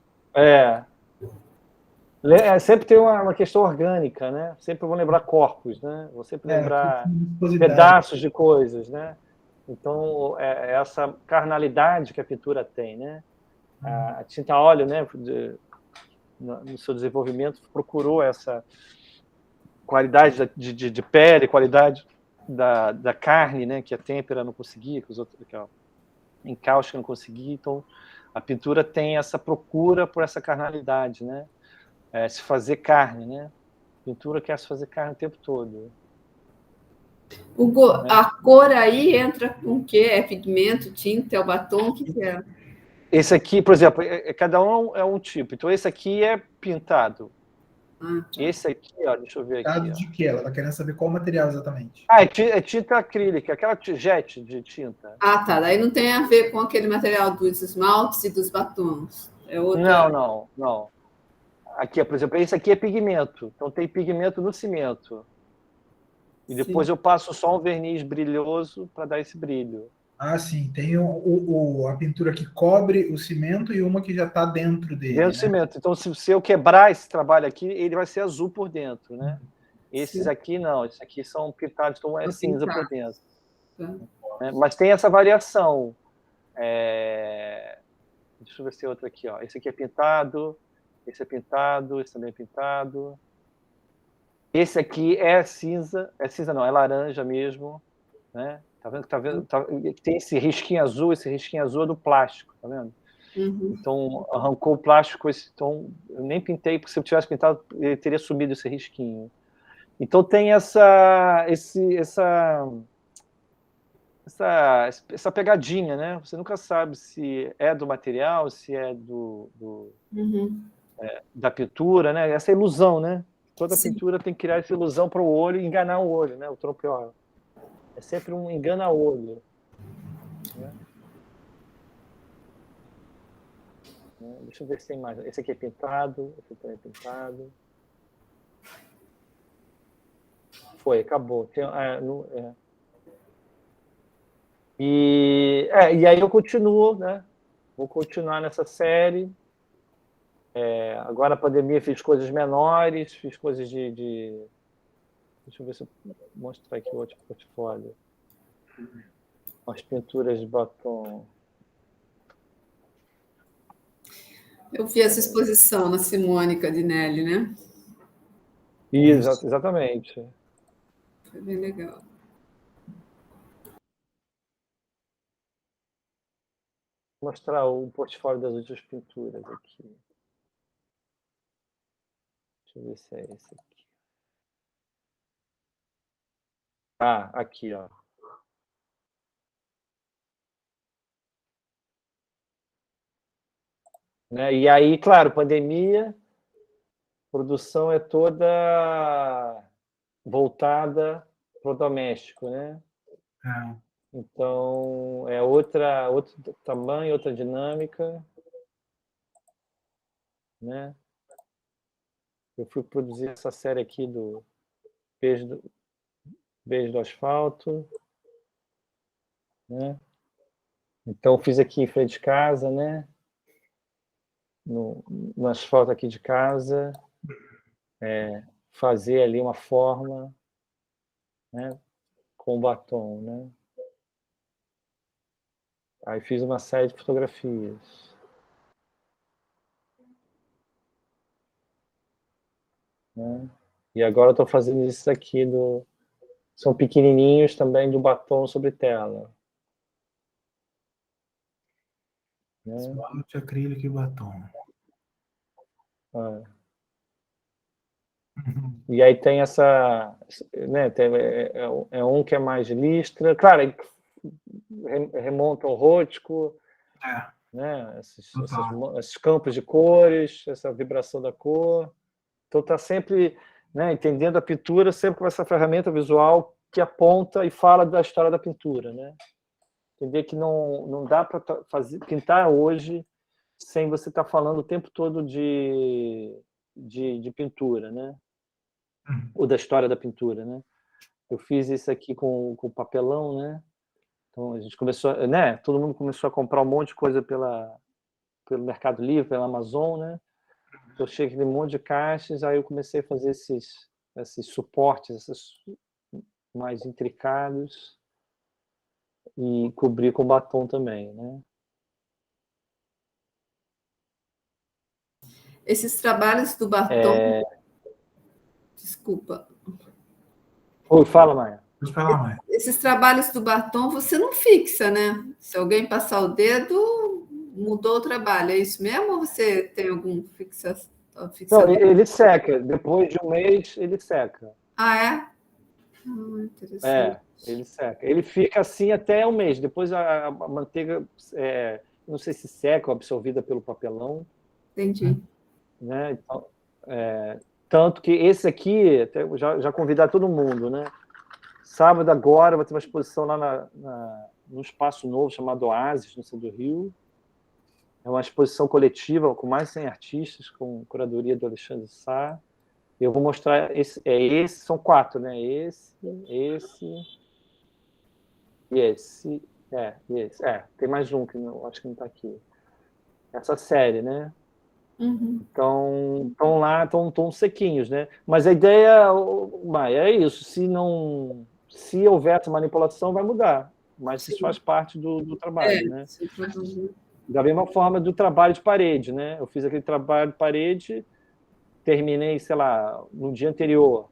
Sempre tem uma questão orgânica, né? Sempre vão lembrar corpos, né? Vou sempre lembrar pedaços de coisas, né? Então, essa carnalidade que a pintura tem, né? A tinta a óleo, né? No seu desenvolvimento, procurou essa qualidade de pele, qualidade da carne, né? Que a têmpera não conseguia, que os outros, que a encáustica não conseguia. Então, a pintura tem essa procura por essa carnalidade, né? Se fazer carne, né? A pintura quer se fazer carne o tempo todo. Hugo, a cor aí entra com o quê? É pigmento, tinta, é o batom? O que é? Esse aqui, por exemplo, cada um é um tipo. Então, esse aqui é pintado. Tá. Esse aqui, ó, deixa eu ver aqui. De que? Ela está querendo saber qual material exatamente. É tinta acrílica, aquela jet de tinta. Tá. Daí não tem a ver com aquele material dos esmaltes e dos batons. É outra... Não. Aqui, por exemplo, esse aqui é pigmento. Então, tem pigmento no cimento. E depois eu passo só um verniz brilhoso para dar esse brilho. Sim. Tem a pintura que cobre o cimento e uma que já está dentro dele. Dentro do cimento. Então, se eu quebrar esse trabalho aqui, ele vai ser azul por dentro, né? Esses aqui não. Esses aqui são pintados, então é cinza por dentro. Mas tem essa variação. Deixa eu ver se é outro aqui. Ó. Esse aqui é pintado, esse é pintado, esse também é pintado. Esse aqui é cinza não, é laranja mesmo, né? Tá vendo? Tem esse risquinho azul é do plástico, tá vendo? Uhum. Então, arrancou o plástico, então eu nem pintei, porque se eu tivesse pintado, ele teria sumido esse risquinho. Então tem essa pegadinha, né? Você nunca sabe se é do material, se é da pintura, né? Essa ilusão, né? Toda pintura tem que criar essa ilusão para o olho e enganar o olho, né? O tropeão. É sempre um engana-olho. Né? Deixa eu ver se tem mais. Esse aqui é pintado, esse aqui é pintado. Foi, acabou. E aí eu continuo, né? Vou continuar nessa série. Agora a pandemia fiz coisas menores, fiz coisas de... Deixa eu ver se eu mostrar aqui o outro portfólio. As pinturas de batom. Eu vi essa exposição na Simone Cadinelli, né? Isso, exatamente. Foi bem legal. Vou mostrar o portfólio das últimas pinturas aqui. Deixa eu ver se é esse aqui. Aqui, ó. Né? E aí, claro, pandemia, produção é toda voltada para o doméstico, né? Então, é outro tamanho, outra dinâmica, né? Eu fui produzir essa série aqui do Beijo do Asfalto, né? Então, fiz aqui em frente de casa, né? No asfalto aqui de casa, fazer ali uma forma, né? Com batom, né? Aí fiz uma série de fotografias. Né? E agora eu estou fazendo isso aqui, são pequenininhos também, do batom sobre tela. Né? Esmalte, acrílico e batom. E aí tem essa, né, é um que é mais listra, claro, remonta ao rótico, né, esses campos de cores, essa vibração da cor. Então está sempre, né, entendendo a pintura sempre com essa ferramenta visual que aponta e fala da história da pintura, né? Entender que não dá para pintar hoje sem você estar falando o tempo todo de pintura, né? Ou da história da pintura, né? Eu fiz isso aqui com papelão, né? Então a gente começou, né? Todo mundo começou a comprar um monte de coisa pelo Mercado Livre, pela Amazon, né? Eu cheguei com um monte de caixas, aí eu comecei a fazer esses suportes, esses mais intricados e cobrir com batom também, né? Esses trabalhos do batom... Desculpa. Oi, fala, Maia. Pode falar, Maia. Esses trabalhos do batom você não fixa, né? Se alguém passar o dedo, mudou o trabalho. É isso mesmo ou você tem algum fixador? Não, ele seca. Depois de um mês, ele seca. Ah, é? Interessante. Ele seca. Ele fica assim até um mês. Depois a manteiga, não sei se seca ou absorvida pelo papelão. Entendi. Né? Então, tanto que esse aqui, até já convidar todo mundo, né? Sábado agora vai ter uma exposição lá num espaço novo chamado Oasis, no centro do Rio. É uma exposição coletiva com mais de 100 artistas, com curadoria do Alexandre Sá. Eu vou mostrar, são 4, né? Esse e esse. Tem mais um que acho que não está aqui. Essa série, né? Então, estão lá, estão sequinhos, né? Mas a ideia, Maia, é isso. Se houver essa manipulação, vai mudar. Mas isso faz parte do trabalho, né? Da mesma forma do trabalho de parede, né? Eu fiz aquele trabalho de parede, terminei, sei lá, no dia anterior.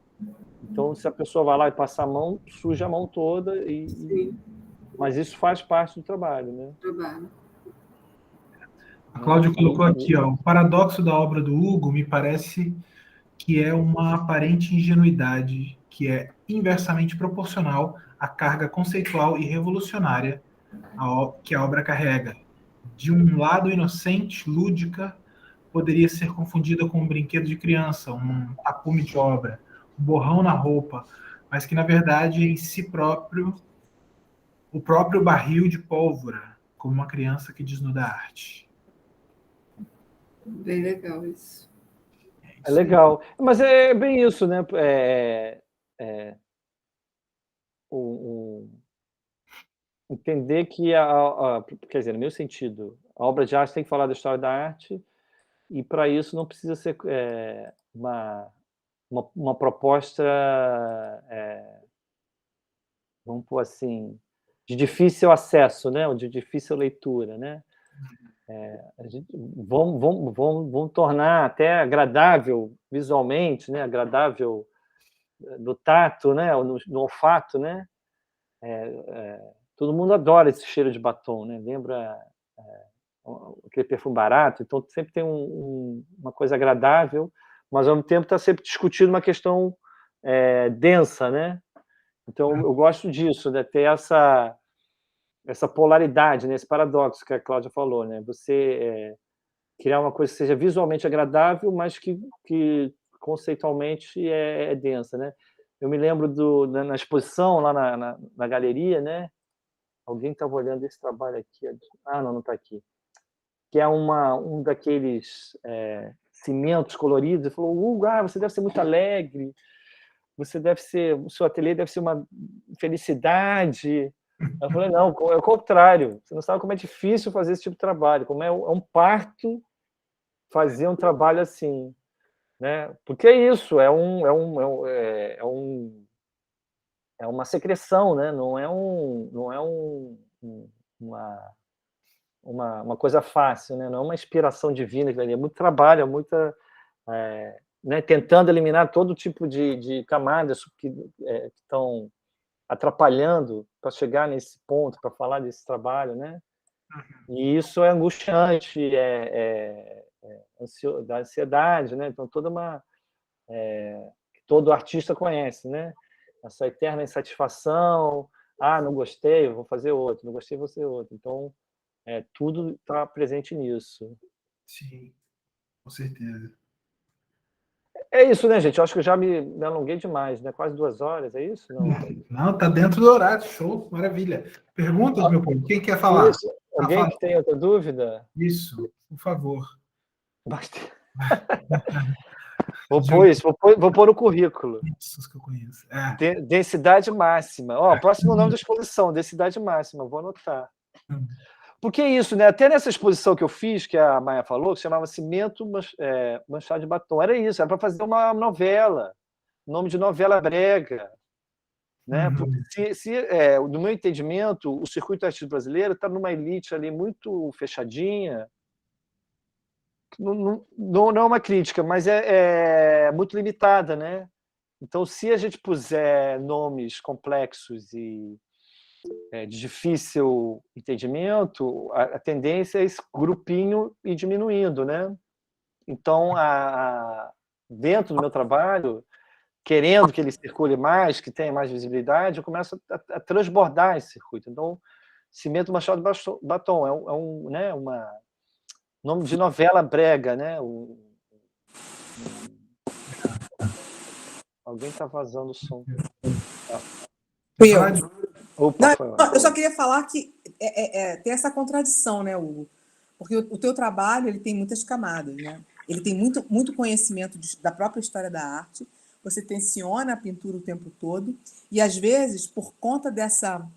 Então, se a pessoa vai lá e passa a mão, suja a mão toda. Mas isso faz parte do trabalho, né? A Cláudia colocou aqui, ó, o paradoxo da obra do Hugo me parece que é uma aparente ingenuidade que é inversamente proporcional à carga conceitual e revolucionária que a obra carrega. De um lado inocente, lúdica, poderia ser confundida com um brinquedo de criança, um tapume de obra, um borrão na roupa, mas que, na verdade, é em si próprio o próprio barril de pólvora, como uma criança que desnuda a arte. Bem legal isso. É legal. Mas é bem isso, né? Entender que, quer dizer, no meu sentido, a obra de arte tem que falar da história da arte e, para isso, não precisa ser uma proposta, vamos pôr assim, de difícil acesso, né? Ou de difícil leitura, né? Vamos tornar até agradável visualmente, né? Agradável no tato, né? Ou no olfato, né? Todo mundo adora esse cheiro de batom, né? Lembra aquele perfume barato? Então sempre tem uma coisa agradável, mas ao mesmo tempo está sempre discutindo uma questão densa, né? Então eu gosto disso, né? Ter essa polaridade, né? Esse paradoxo que a Cláudia falou, né? Você criar uma coisa que seja visualmente agradável, mas que conceitualmente é densa, né? Eu me lembro na exposição lá na galeria, né? Alguém estava olhando esse trabalho aqui. Não está aqui. Que é um daqueles cimentos coloridos. Ele falou, Hugo, você deve ser muito alegre. O seu ateliê deve ser uma felicidade. Eu falei, não, é o contrário. Você não sabe como é difícil fazer esse tipo de trabalho, como é um parto fazer um trabalho assim, né? Porque é isso, é uma secreção, né? Não é uma uma coisa fácil, né? Não é uma inspiração divina, é muito trabalho, é muita... né? Tentando eliminar todo tipo de camadas que estão atrapalhando para chegar nesse ponto, para falar desse trabalho, né? E isso é angustiante, da ansiedade, né? Então, todo artista conhece, né? Essa eterna insatisfação, não gostei, eu vou fazer outro, não gostei, vou fazer outro. Então, tudo está presente nisso. Sim, com certeza. É isso, né, gente? Eu acho que eu já me alonguei demais, né? Quase 2 horas, é isso? Não, Não, tá dentro do horário, show, maravilha. Perguntas, meu povo? Quem quer falar? Isso. Alguém que tem outra dúvida? Isso, por favor. Vou pôr isso, vou pôr no currículo. Isso que eu conheço. Densidade máxima. Próximo nome da exposição, densidade máxima, vou anotar. Porque é isso, né? Até nessa exposição que eu fiz, que a Maia falou, que chamava Cimento Manchado de Batom, era isso, era para fazer uma novela, nome de novela brega. Né? Porque no meu entendimento, o circuito artístico brasileiro está numa elite ali muito fechadinha. Não é uma crítica, mas é muito limitada, né? Então, se a gente puser nomes complexos e de difícil entendimento, a tendência é esse grupinho ir diminuindo, né? Então, dentro do meu trabalho, querendo que ele circule mais, que tenha mais visibilidade, eu começo a transbordar esse circuito. Então, Cimento Manchado de Batom é um nome de novela brega, né? Alguém está vazando o som. Fui eu. Opa, eu só queria falar que tem essa contradição, né, Hugo? Porque o teu trabalho ele tem muitas camadas, né? Ele tem muito conhecimento da própria história da arte. Você tensiona a pintura o tempo todo e às vezes por conta dessa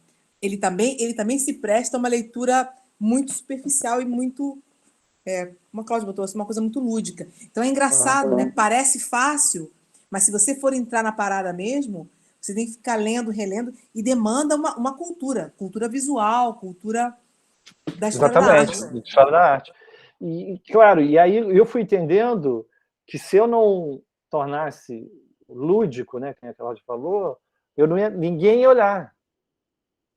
ele também se presta a uma leitura muito superficial e muito como a Cláudia botou assim, uma coisa muito lúdica. Então é engraçado, né? Parece fácil, mas se você for entrar na parada mesmo, você tem que ficar lendo, relendo, e demanda uma cultura visual, cultura da história da arte. Exatamente, história da arte. E, claro, e aí eu fui entendendo que se eu não tornasse lúdico, né, como a Cláudia falou, ninguém ia olhar.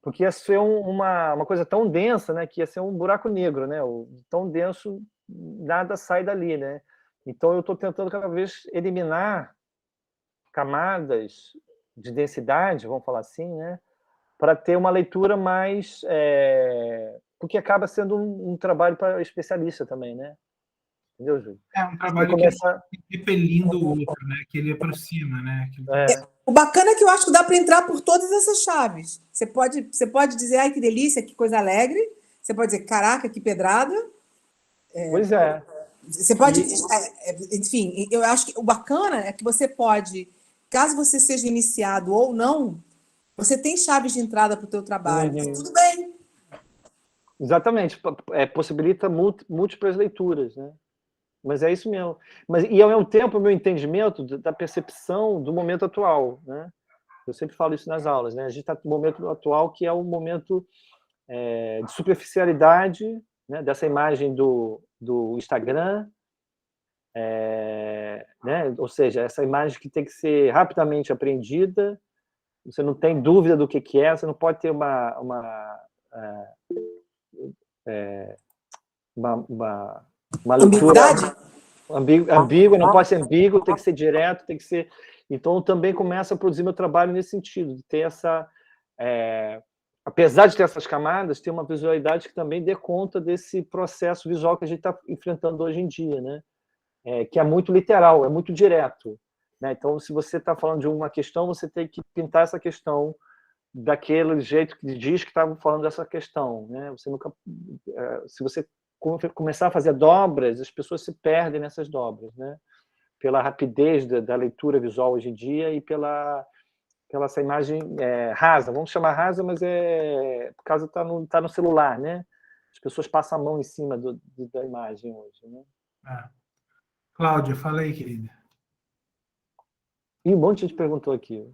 Porque ia ser uma coisa tão densa, né, que ia ser um buraco negro, né? Tão denso, nada sai dali, né? Então eu estou tentando cada vez eliminar camadas de densidade, vamos falar assim, né, para ter uma leitura mais... porque acaba sendo um trabalho para especialista também, né? Entendeu, Júlio? É um trabalho que repelindo o outro, né? Que ele aproxima, né? O bacana é que eu acho que dá para entrar por todas essas chaves. Você pode dizer, ai, que delícia, que coisa alegre. Você pode dizer, caraca, que pedrada. Pois é. Você pode... enfim, eu acho que o bacana é que você pode, caso você seja iniciado ou não, você tem chaves de entrada para o teu trabalho. E tudo bem. Exatamente. Possibilita múltiplas leituras, né? Mas é isso mesmo. E, ao mesmo tempo, o meu entendimento da percepção do momento atual, né? Eu sempre falo isso nas aulas, né? A gente está no momento atual que é um momento de superficialidade, né? Dessa imagem do Instagram, né? Ou seja, essa imagem que tem que ser rapidamente apreendida, você não tem dúvida do que é, você não pode ter uma leitura ambígua, não pode ser ambíguo, tem que ser direto, tem que ser... Então, eu também começo a produzir meu trabalho nesse sentido, de ter essa... apesar de ter essas camadas, ter uma visualidade que também dê conta desse processo visual que a gente está enfrentando hoje em dia, né? Que é muito literal, é muito direto, né? Então, se você está falando de uma questão, você tem que pintar essa questão daquele jeito que diz que estava falando dessa questão, né? Você nunca... se você começar a fazer dobras, as pessoas se perdem nessas dobras, né? Pela rapidez da leitura visual hoje em dia e pela essa imagem rasa, vamos chamar rasa, mas por causa está no celular, né? As pessoas passam a mão em cima da imagem hoje, né? Cláudia, fala aí, querida. E um monte de gente perguntou aqui.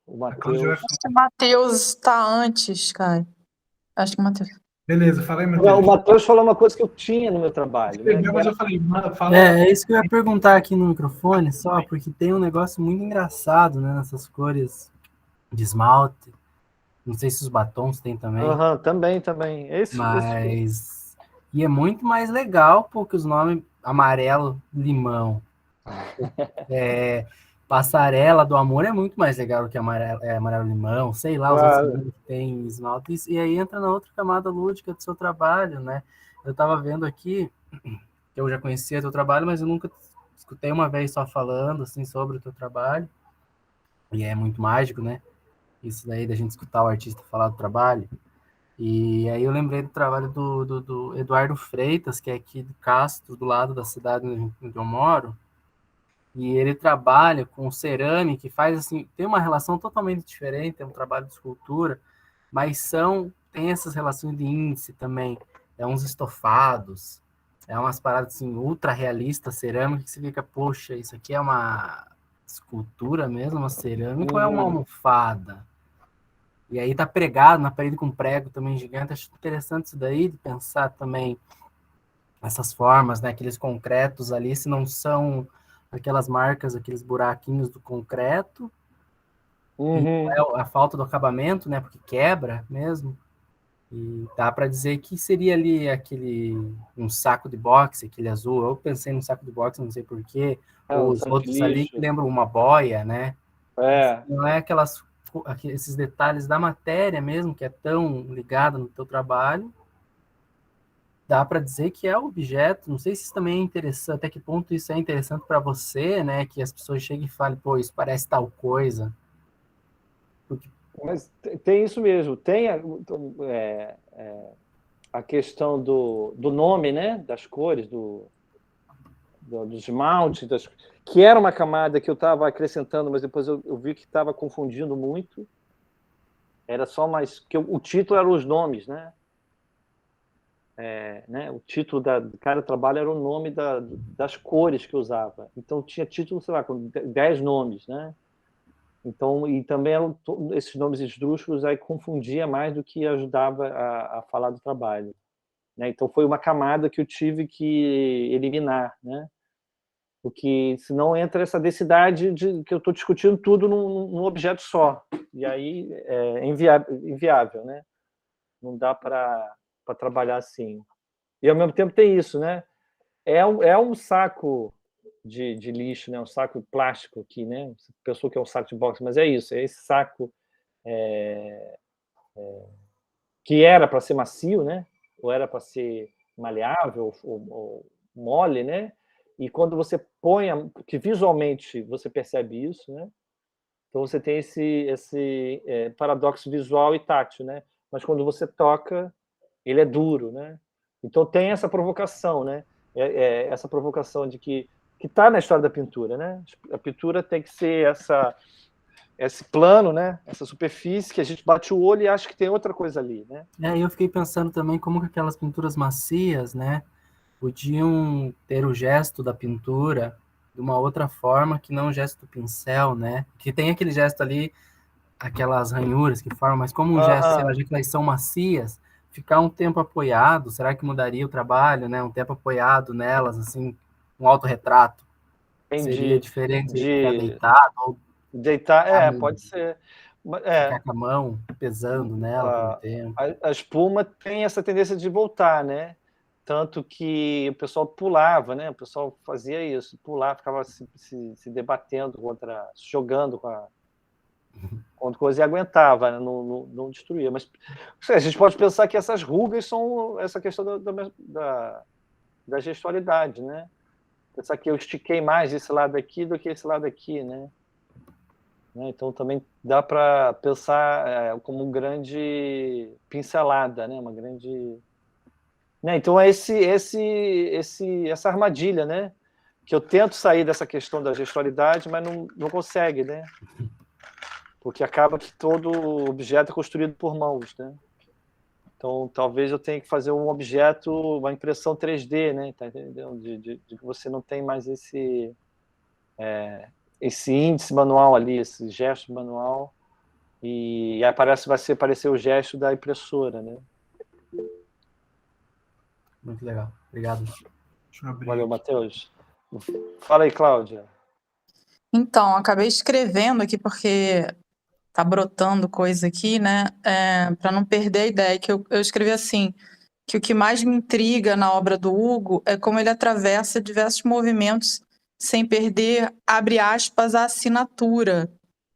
O Matheus... Acho que o Matheus está antes, cara. Acho que o Matheus... Beleza, fala aí, O Matheus. Matheus falou uma coisa que eu tinha no meu trabalho, né? Mas eu falei, fala. É isso que eu ia perguntar aqui no microfone, só porque tem um negócio muito engraçado, né, nessas cores de esmalte. Não sei se os batons têm também, Aham, também. mas e é muito mais legal porque os nomes amarelo, limão, passarela do amor é muito mais legal do que amarelo limão, sei lá, os outros Claro. nomes que tem esmalte, e aí entra na outra camada lúdica do seu trabalho, né? Eu estava vendo aqui que eu já conhecia teu trabalho, mas eu nunca escutei uma vez só falando assim sobre o teu trabalho. E é muito mágico, né? Isso daí da gente escutar o artista falar do trabalho. E aí eu lembrei do trabalho do Eduardo Freitas, que é aqui de Castro, do lado da cidade onde eu moro. E ele trabalha com cerâmica e faz assim, tem uma relação totalmente diferente, é um trabalho de escultura, mas tem essas relações de índice também. É uns estofados, é umas paradas assim, ultra realistas, cerâmica, que você fica, poxa, isso aqui é uma escultura mesmo, uma cerâmica, ou é uma almofada? E aí tá pregado na parede com prego também gigante. Acho interessante isso daí, de pensar também essas formas, né? Aqueles concretos ali, se não são aquelas marcas, aqueles buraquinhos do concreto, e não é a falta do acabamento, né? Porque quebra mesmo. E dá para dizer que seria ali um saco de boxe, aquele azul. Eu pensei num saco de boxe, não sei porquê. Ou os outros ali que lembram uma boia, né? Não é esses detalhes da matéria mesmo, que é tão ligada no teu trabalho. Dá para dizer que é o objeto. Não sei se isso também é interessante, até que ponto isso é interessante para você, né? Que as pessoas cheguem e falem, pô, isso parece tal coisa. Porque... Mas tem isso mesmo. Tem a questão do nome, né? Das cores, do esmalte, que era uma camada que eu estava acrescentando, mas depois eu vi que estava confundindo muito. Era só mais... que o título eram os nomes, né? O título de cada trabalho era o nome das cores que eu usava. Então tinha título, sei lá, com 10 nomes, né? Então, e também esses nomes esdrúxulos aí confundia mais do que ajudava a falar do trabalho, né? Então foi uma camada que eu tive que eliminar, né? Porque senão entra essa densidade que eu estou discutindo tudo num objeto só, e aí é inviável, né? Não dá para trabalhar assim. E ao mesmo tempo tem isso, né? É um saco de lixo, né? Um saco plástico aqui, né? Você pensou que é um saco de boxe, mas é isso, é esse saco que era para ser macio, né? Ou era para ser maleável ou mole, né? E quando você põe, que visualmente você percebe isso, né? Então você tem esse paradoxo visual e tátil, né? Mas quando você toca, ele é duro, né? Então tem essa provocação, né? Essa provocação de que está na história da pintura, né? A pintura tem que ser esse plano, né? Essa superfície que a gente bate o olho e acha que tem outra coisa ali, né? Eu fiquei pensando também como que aquelas pinturas macias, né? Podiam ter o gesto da pintura de uma outra forma que não o gesto do pincel, né? Que tem aquele gesto ali, aquelas ranhuras que formam, mas como um gesto, sei lá, já que elas são macias, ficar um tempo apoiado, será que mudaria o trabalho, né? Um tempo apoiado nelas, assim, um autorretrato. Seria diferente de ficar deitado ou deitar, pode ser. Ficar com a mão pesando nela por um tempo. A espuma tem essa tendência de voltar, né? Tanto que o pessoal pulava, né? O pessoal fazia isso, pulava, ficava se debatendo se jogando contra coisa e aguentava, né? Não destruía. Mas a gente pode pensar que essas rugas são essa questão da gestualidade, né? Pensar que eu estiquei mais esse lado aqui do que esse lado aqui, né? Então também dá para pensar como uma grande pincelada, né? Uma grande... Então é essa armadilha, né? Que eu tento sair dessa questão da gestualidade, mas não consegue, né? Porque acaba que todo objeto é construído por mãos, né? Então talvez eu tenha que fazer um objeto, uma impressão 3D, né? Tá entendendo? De que você não tem mais esse índice manual ali, esse gesto manual, e aí vai aparecer o gesto da impressora, né? Muito legal. Obrigado. Deixa eu abrir. Valeu, Matheus. Fala aí, Cláudia. Então, acabei escrevendo aqui porque tá brotando coisa aqui, né? Para não perder a ideia, que eu escrevi assim, que o que mais me intriga na obra do Hugo é como ele atravessa diversos movimentos sem perder, abre aspas, a assinatura,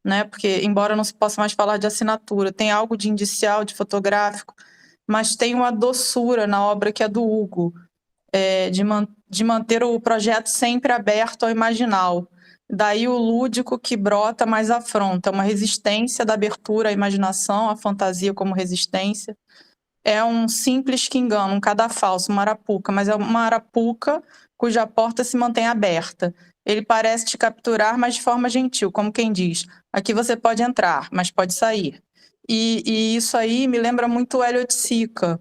né? Porque, embora não se possa mais falar de assinatura, tem algo de indicial, de fotográfico, mas tem uma doçura na obra que é do Hugo, de manter o projeto sempre aberto ao imaginal. Daí o lúdico que brota mais afronta, uma resistência da abertura à imaginação, à fantasia como resistência. É um simples que engana, um cadafalso, uma arapuca, mas é uma arapuca cuja porta se mantém aberta. Ele parece te capturar, mas de forma gentil, como quem diz, aqui você pode entrar, mas pode sair. E isso aí me lembra muito o Hélio de Sica.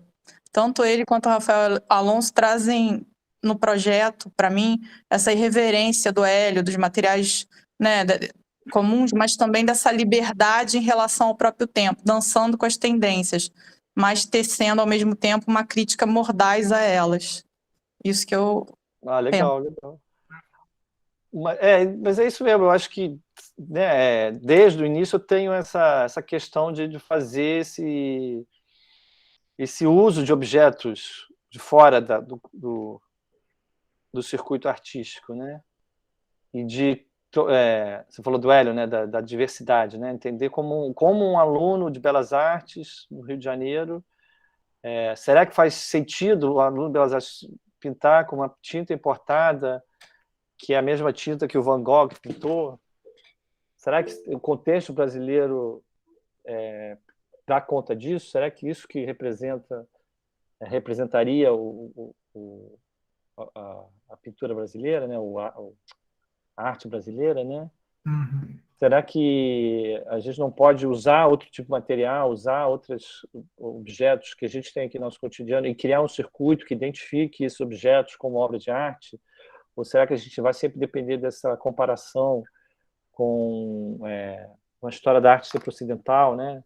Tanto ele quanto o Rafael Alonso trazem no projeto, para mim, essa irreverência do Hélio, dos materiais, né, comuns, mas também dessa liberdade em relação ao próprio tempo, dançando com as tendências, mas tecendo ao mesmo tempo uma crítica mordaz a elas. Isso que eu Legal, legal. Mas é isso mesmo, eu acho que, né, desde o início eu tenho essa questão de fazer esse uso de objetos de fora do circuito artístico, né? E você falou do Hélio, né, da diversidade, né? Entender como um aluno de Belas Artes no Rio de Janeiro, será que faz sentido o aluno de Belas Artes pintar com uma tinta importada, que é a mesma tinta que o Van Gogh pintou? Será que o contexto brasileiro dá conta disso? Será que isso que representaria a pintura brasileira, né? A arte brasileira, né? Uhum. Será que a gente não pode usar outro tipo de material, usar outros objetos que a gente tem aqui no nosso cotidiano e criar um circuito que identifique esses objetos como obra de arte? Ou será que a gente vai sempre depender dessa comparação com uma história da arte sempre ocidental, né?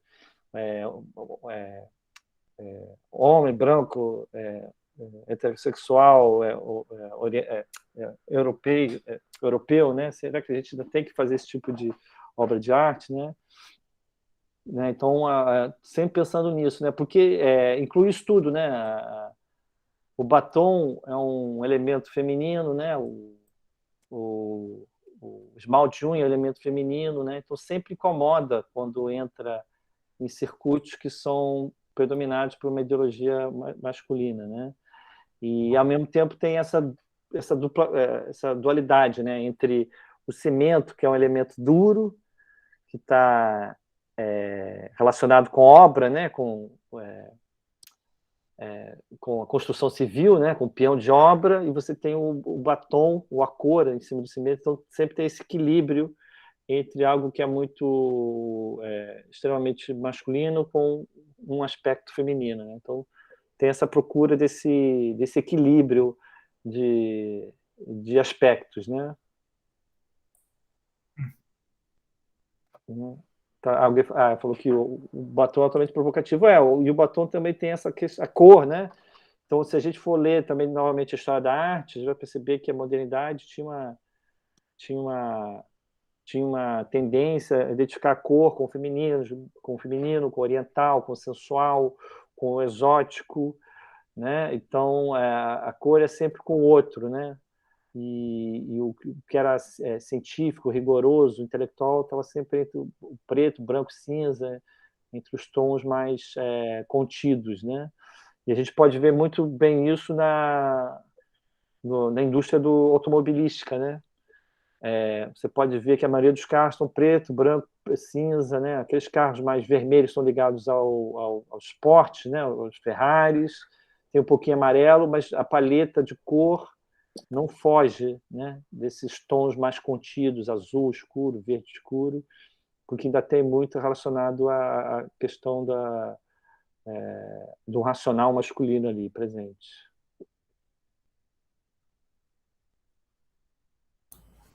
Homem, branco, heterossexual, europeu, né? Será que a gente ainda tem que fazer esse tipo de obra de arte, né? Então, sempre pensando nisso, né? Porque inclui isso tudo, né? O batom é um elemento feminino, né? O esmalte de unha é um elemento feminino, né? Então, sempre incomoda quando entra em circuitos que são predominados por uma ideologia masculina, né? E, ao mesmo tempo, tem essa dualidade, né? Entre o cimento, que é um elemento duro, que está relacionado com obra, né? Com a construção civil, né? Com o peão de obra, e você tem o batom, a cor em cima do cimento, então sempre tem esse equilíbrio entre algo que é muito extremamente masculino com um aspecto feminino, né? Então tem essa procura desse equilíbrio de aspectos, né? Alguém falou que o batom é altamente provocativo, e o batom também tem a cor, né? Então, se a gente for ler também novamente a história da arte, a gente vai perceber que a modernidade tinha uma tendência a identificar a cor com o feminino, com o oriental, com o sensual, com o exótico, né? Então, a cor é sempre com o outro, né? E o que era científico, rigoroso, intelectual, estava sempre entre o preto, branco e cinza, entre os tons mais contidos, né? E a gente pode ver muito bem isso na indústria automobilística, né? Você pode ver que a maioria dos carros estão preto, branco, cinza, né? Aqueles carros mais vermelhos estão ligados ao esporte, né? Aos Ferraris, tem um pouquinho amarelo, mas a paleta de cor não foge, né, desses tons mais contidos, azul escuro, verde escuro, porque ainda tem muito relacionado à questão do racional masculino ali presente.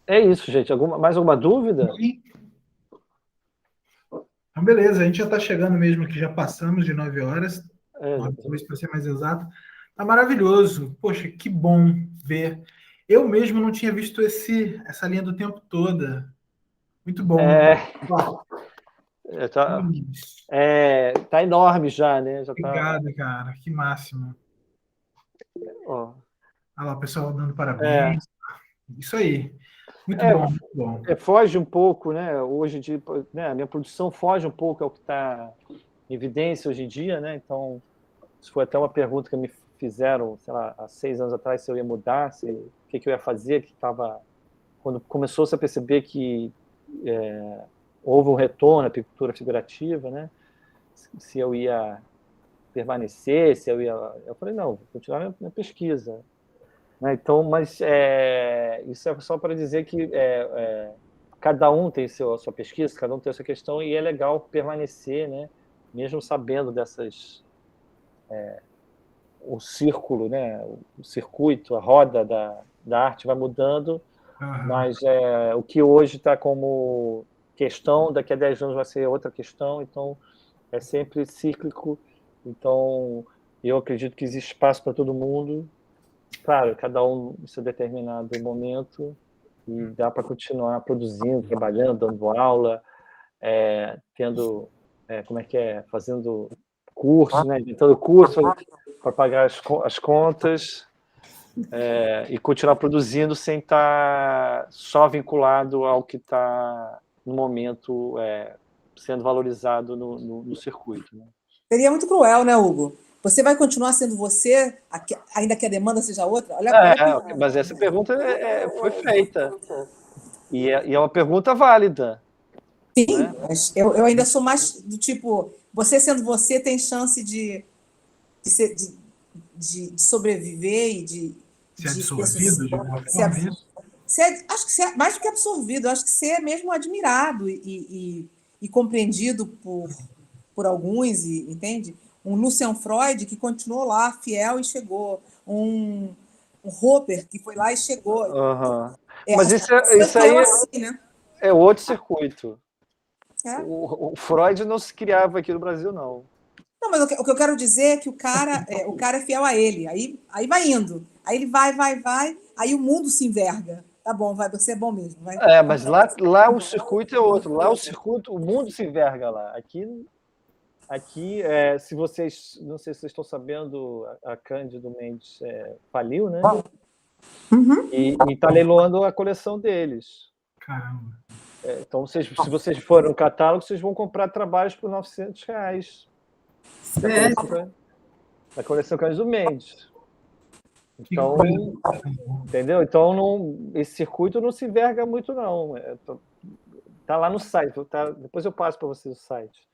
É isso, gente. Mais alguma dúvida? Então, beleza. A gente já está chegando mesmo aqui, já passamos de 9 horas. 9 para ser mais exato. Tá maravilhoso. Poxa, que bom ver. Eu mesmo não tinha visto essa linha do tempo toda. Muito bom. Tá enorme já, né? Já Obrigado, cara. Que máximo. Ó. Olha lá, o pessoal dando parabéns. Isso aí. Muito bom, muito bom. Foge um pouco, né? Hoje, né? A minha produção foge um pouco ao que está em evidência hoje em dia, né? Então, isso foi até uma pergunta que me fizeram, sei lá, há 6 anos atrás, se eu ia mudar, o que eu ia fazer, quando começou-se a perceber que houve um retorno à pintura figurativa, né? Se eu ia permanecer, eu falei, não, vou continuar minha pesquisa. Né? Então, mas isso é só para dizer que cada um tem sua pesquisa, cada um tem a sua questão, e é legal permanecer, né? Mesmo sabendo dessas... o círculo, né? O circuito, a roda da arte vai mudando, mas o que hoje está como questão, daqui a 10 anos vai ser outra questão, então é sempre cíclico. Então, eu acredito que existe espaço para todo mundo, claro, cada um em seu determinado momento, e dá para continuar produzindo, trabalhando, dando aula, tendo, fazendo curso, né? Inventando curso para pagar as contas, e continuar produzindo sem estar só vinculado ao que está, no momento, sendo valorizado no circuito. Né? Seria muito cruel, né, Hugo? Você vai continuar sendo você, ainda que a demanda seja outra? Mas essa pergunta foi feita. E é uma pergunta válida. Sim, né? Mas eu ainda sou mais do tipo, você sendo você tem chance de sobreviver e de ser absorvido de alguma forma, acho que ser mais do que absorvido, acho que ser mesmo admirado e compreendido por alguns, entende? Um Lucian Freud que continuou lá, fiel, e chegou. Um Hopper que foi lá e chegou. Mas isso aí assim, né? É outro circuito. O Freud não se criava aqui no Brasil, não. Não, mas o que eu quero dizer é que o cara é fiel a ele. Aí vai indo. Aí ele vai. Aí o mundo se enverga. Tá bom, você é bom mesmo. Vai. Mas lá o circuito é outro. Lá o mundo se enverga lá. Aqui, se vocês... Não sei se vocês estão sabendo, a Cândido Mendes faliu, né? Uhum. E está leiloando a coleção deles. Caramba. Então, se vocês forem no catálogo, vocês vão comprar trabalhos por R$900. Da coleção Cândido Mendes. Então, entendeu? Então, esse circuito não se enverga muito, não. Tá lá no site. Depois eu passo para vocês o site.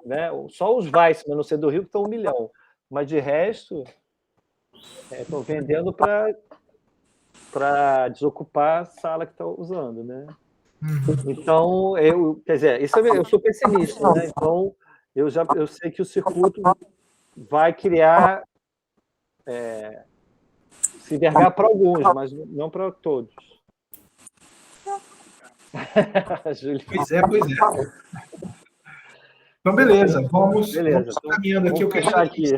Né? Só os Weissman, no centro do Rio, que estão 1 milhão. Mas, de resto, estão vendendo para desocupar a sala que estão usando, né? Então, quer dizer, eu sou pessimista, né? Então, eu sei que o circuito vai criar, se envergar para alguns, mas não para todos. Pois é. Então, beleza. Vamos caminhando aqui. Vamos fechar aqui.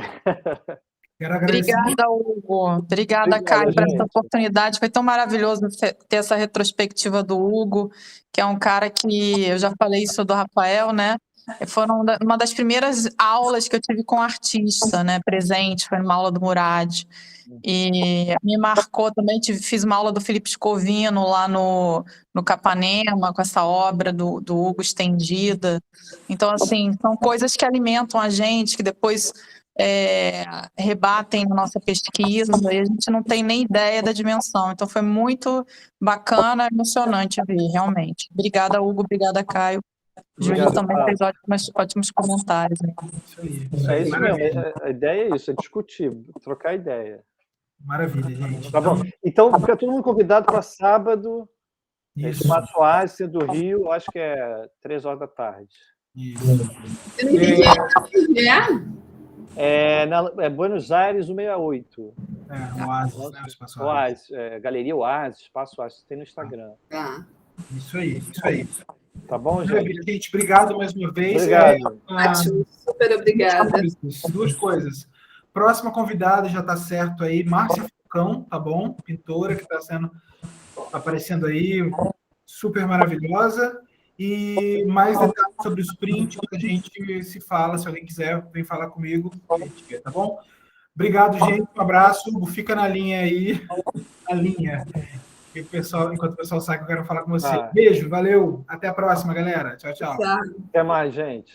Quero agradecer. Obrigada, Hugo. Obrigada, Caio, por essa oportunidade. Foi tão maravilhoso ter essa retrospectiva do Hugo, que é um cara que, eu já falei isso do Rafael, né? Foram uma das primeiras aulas que eu tive com artista, né? Presente, foi numa aula do Murad. E me marcou também, fiz uma aula do Felipe Scovino lá no Capanema, com essa obra do Hugo estendida. Então, assim, são coisas que alimentam a gente, que depois rebatem na nossa pesquisa, e a gente não tem nem ideia da dimensão. Então, foi muito bacana, emocionante ver, realmente. Obrigada, Hugo. Obrigada, Caio. Júlio também fez ótimos comentários. Né? Isso aí. É isso mesmo. A ideia é isso, é discutir, trocar ideia. Maravilha, gente. Tá bom. Então, fica todo mundo convidado para sábado, Espaço Oásis do Rio, acho que é 3h da tarde. Isso. É Buenos Aires, 168. O Oásis, né? O Espaço Oásis. Galeria Oásis, Espaço Oásis, tem no Instagram. Isso aí. Tá bom, gente? Obrigado mais uma vez. Obrigado. Super obrigada. 2 coisas. Próxima convidada já está certo aí, Márcia Falcão, tá bom? Pintora que está aparecendo aí, super maravilhosa. E mais detalhes sobre o sprint, a gente se fala, se alguém quiser, vem falar comigo, tá bom? Obrigado, gente, um abraço, fica na linha aí, na linha. E enquanto o pessoal sai, eu quero falar com você. Beijo, valeu, até a próxima, galera. Tchau, tchau. Até mais, gente.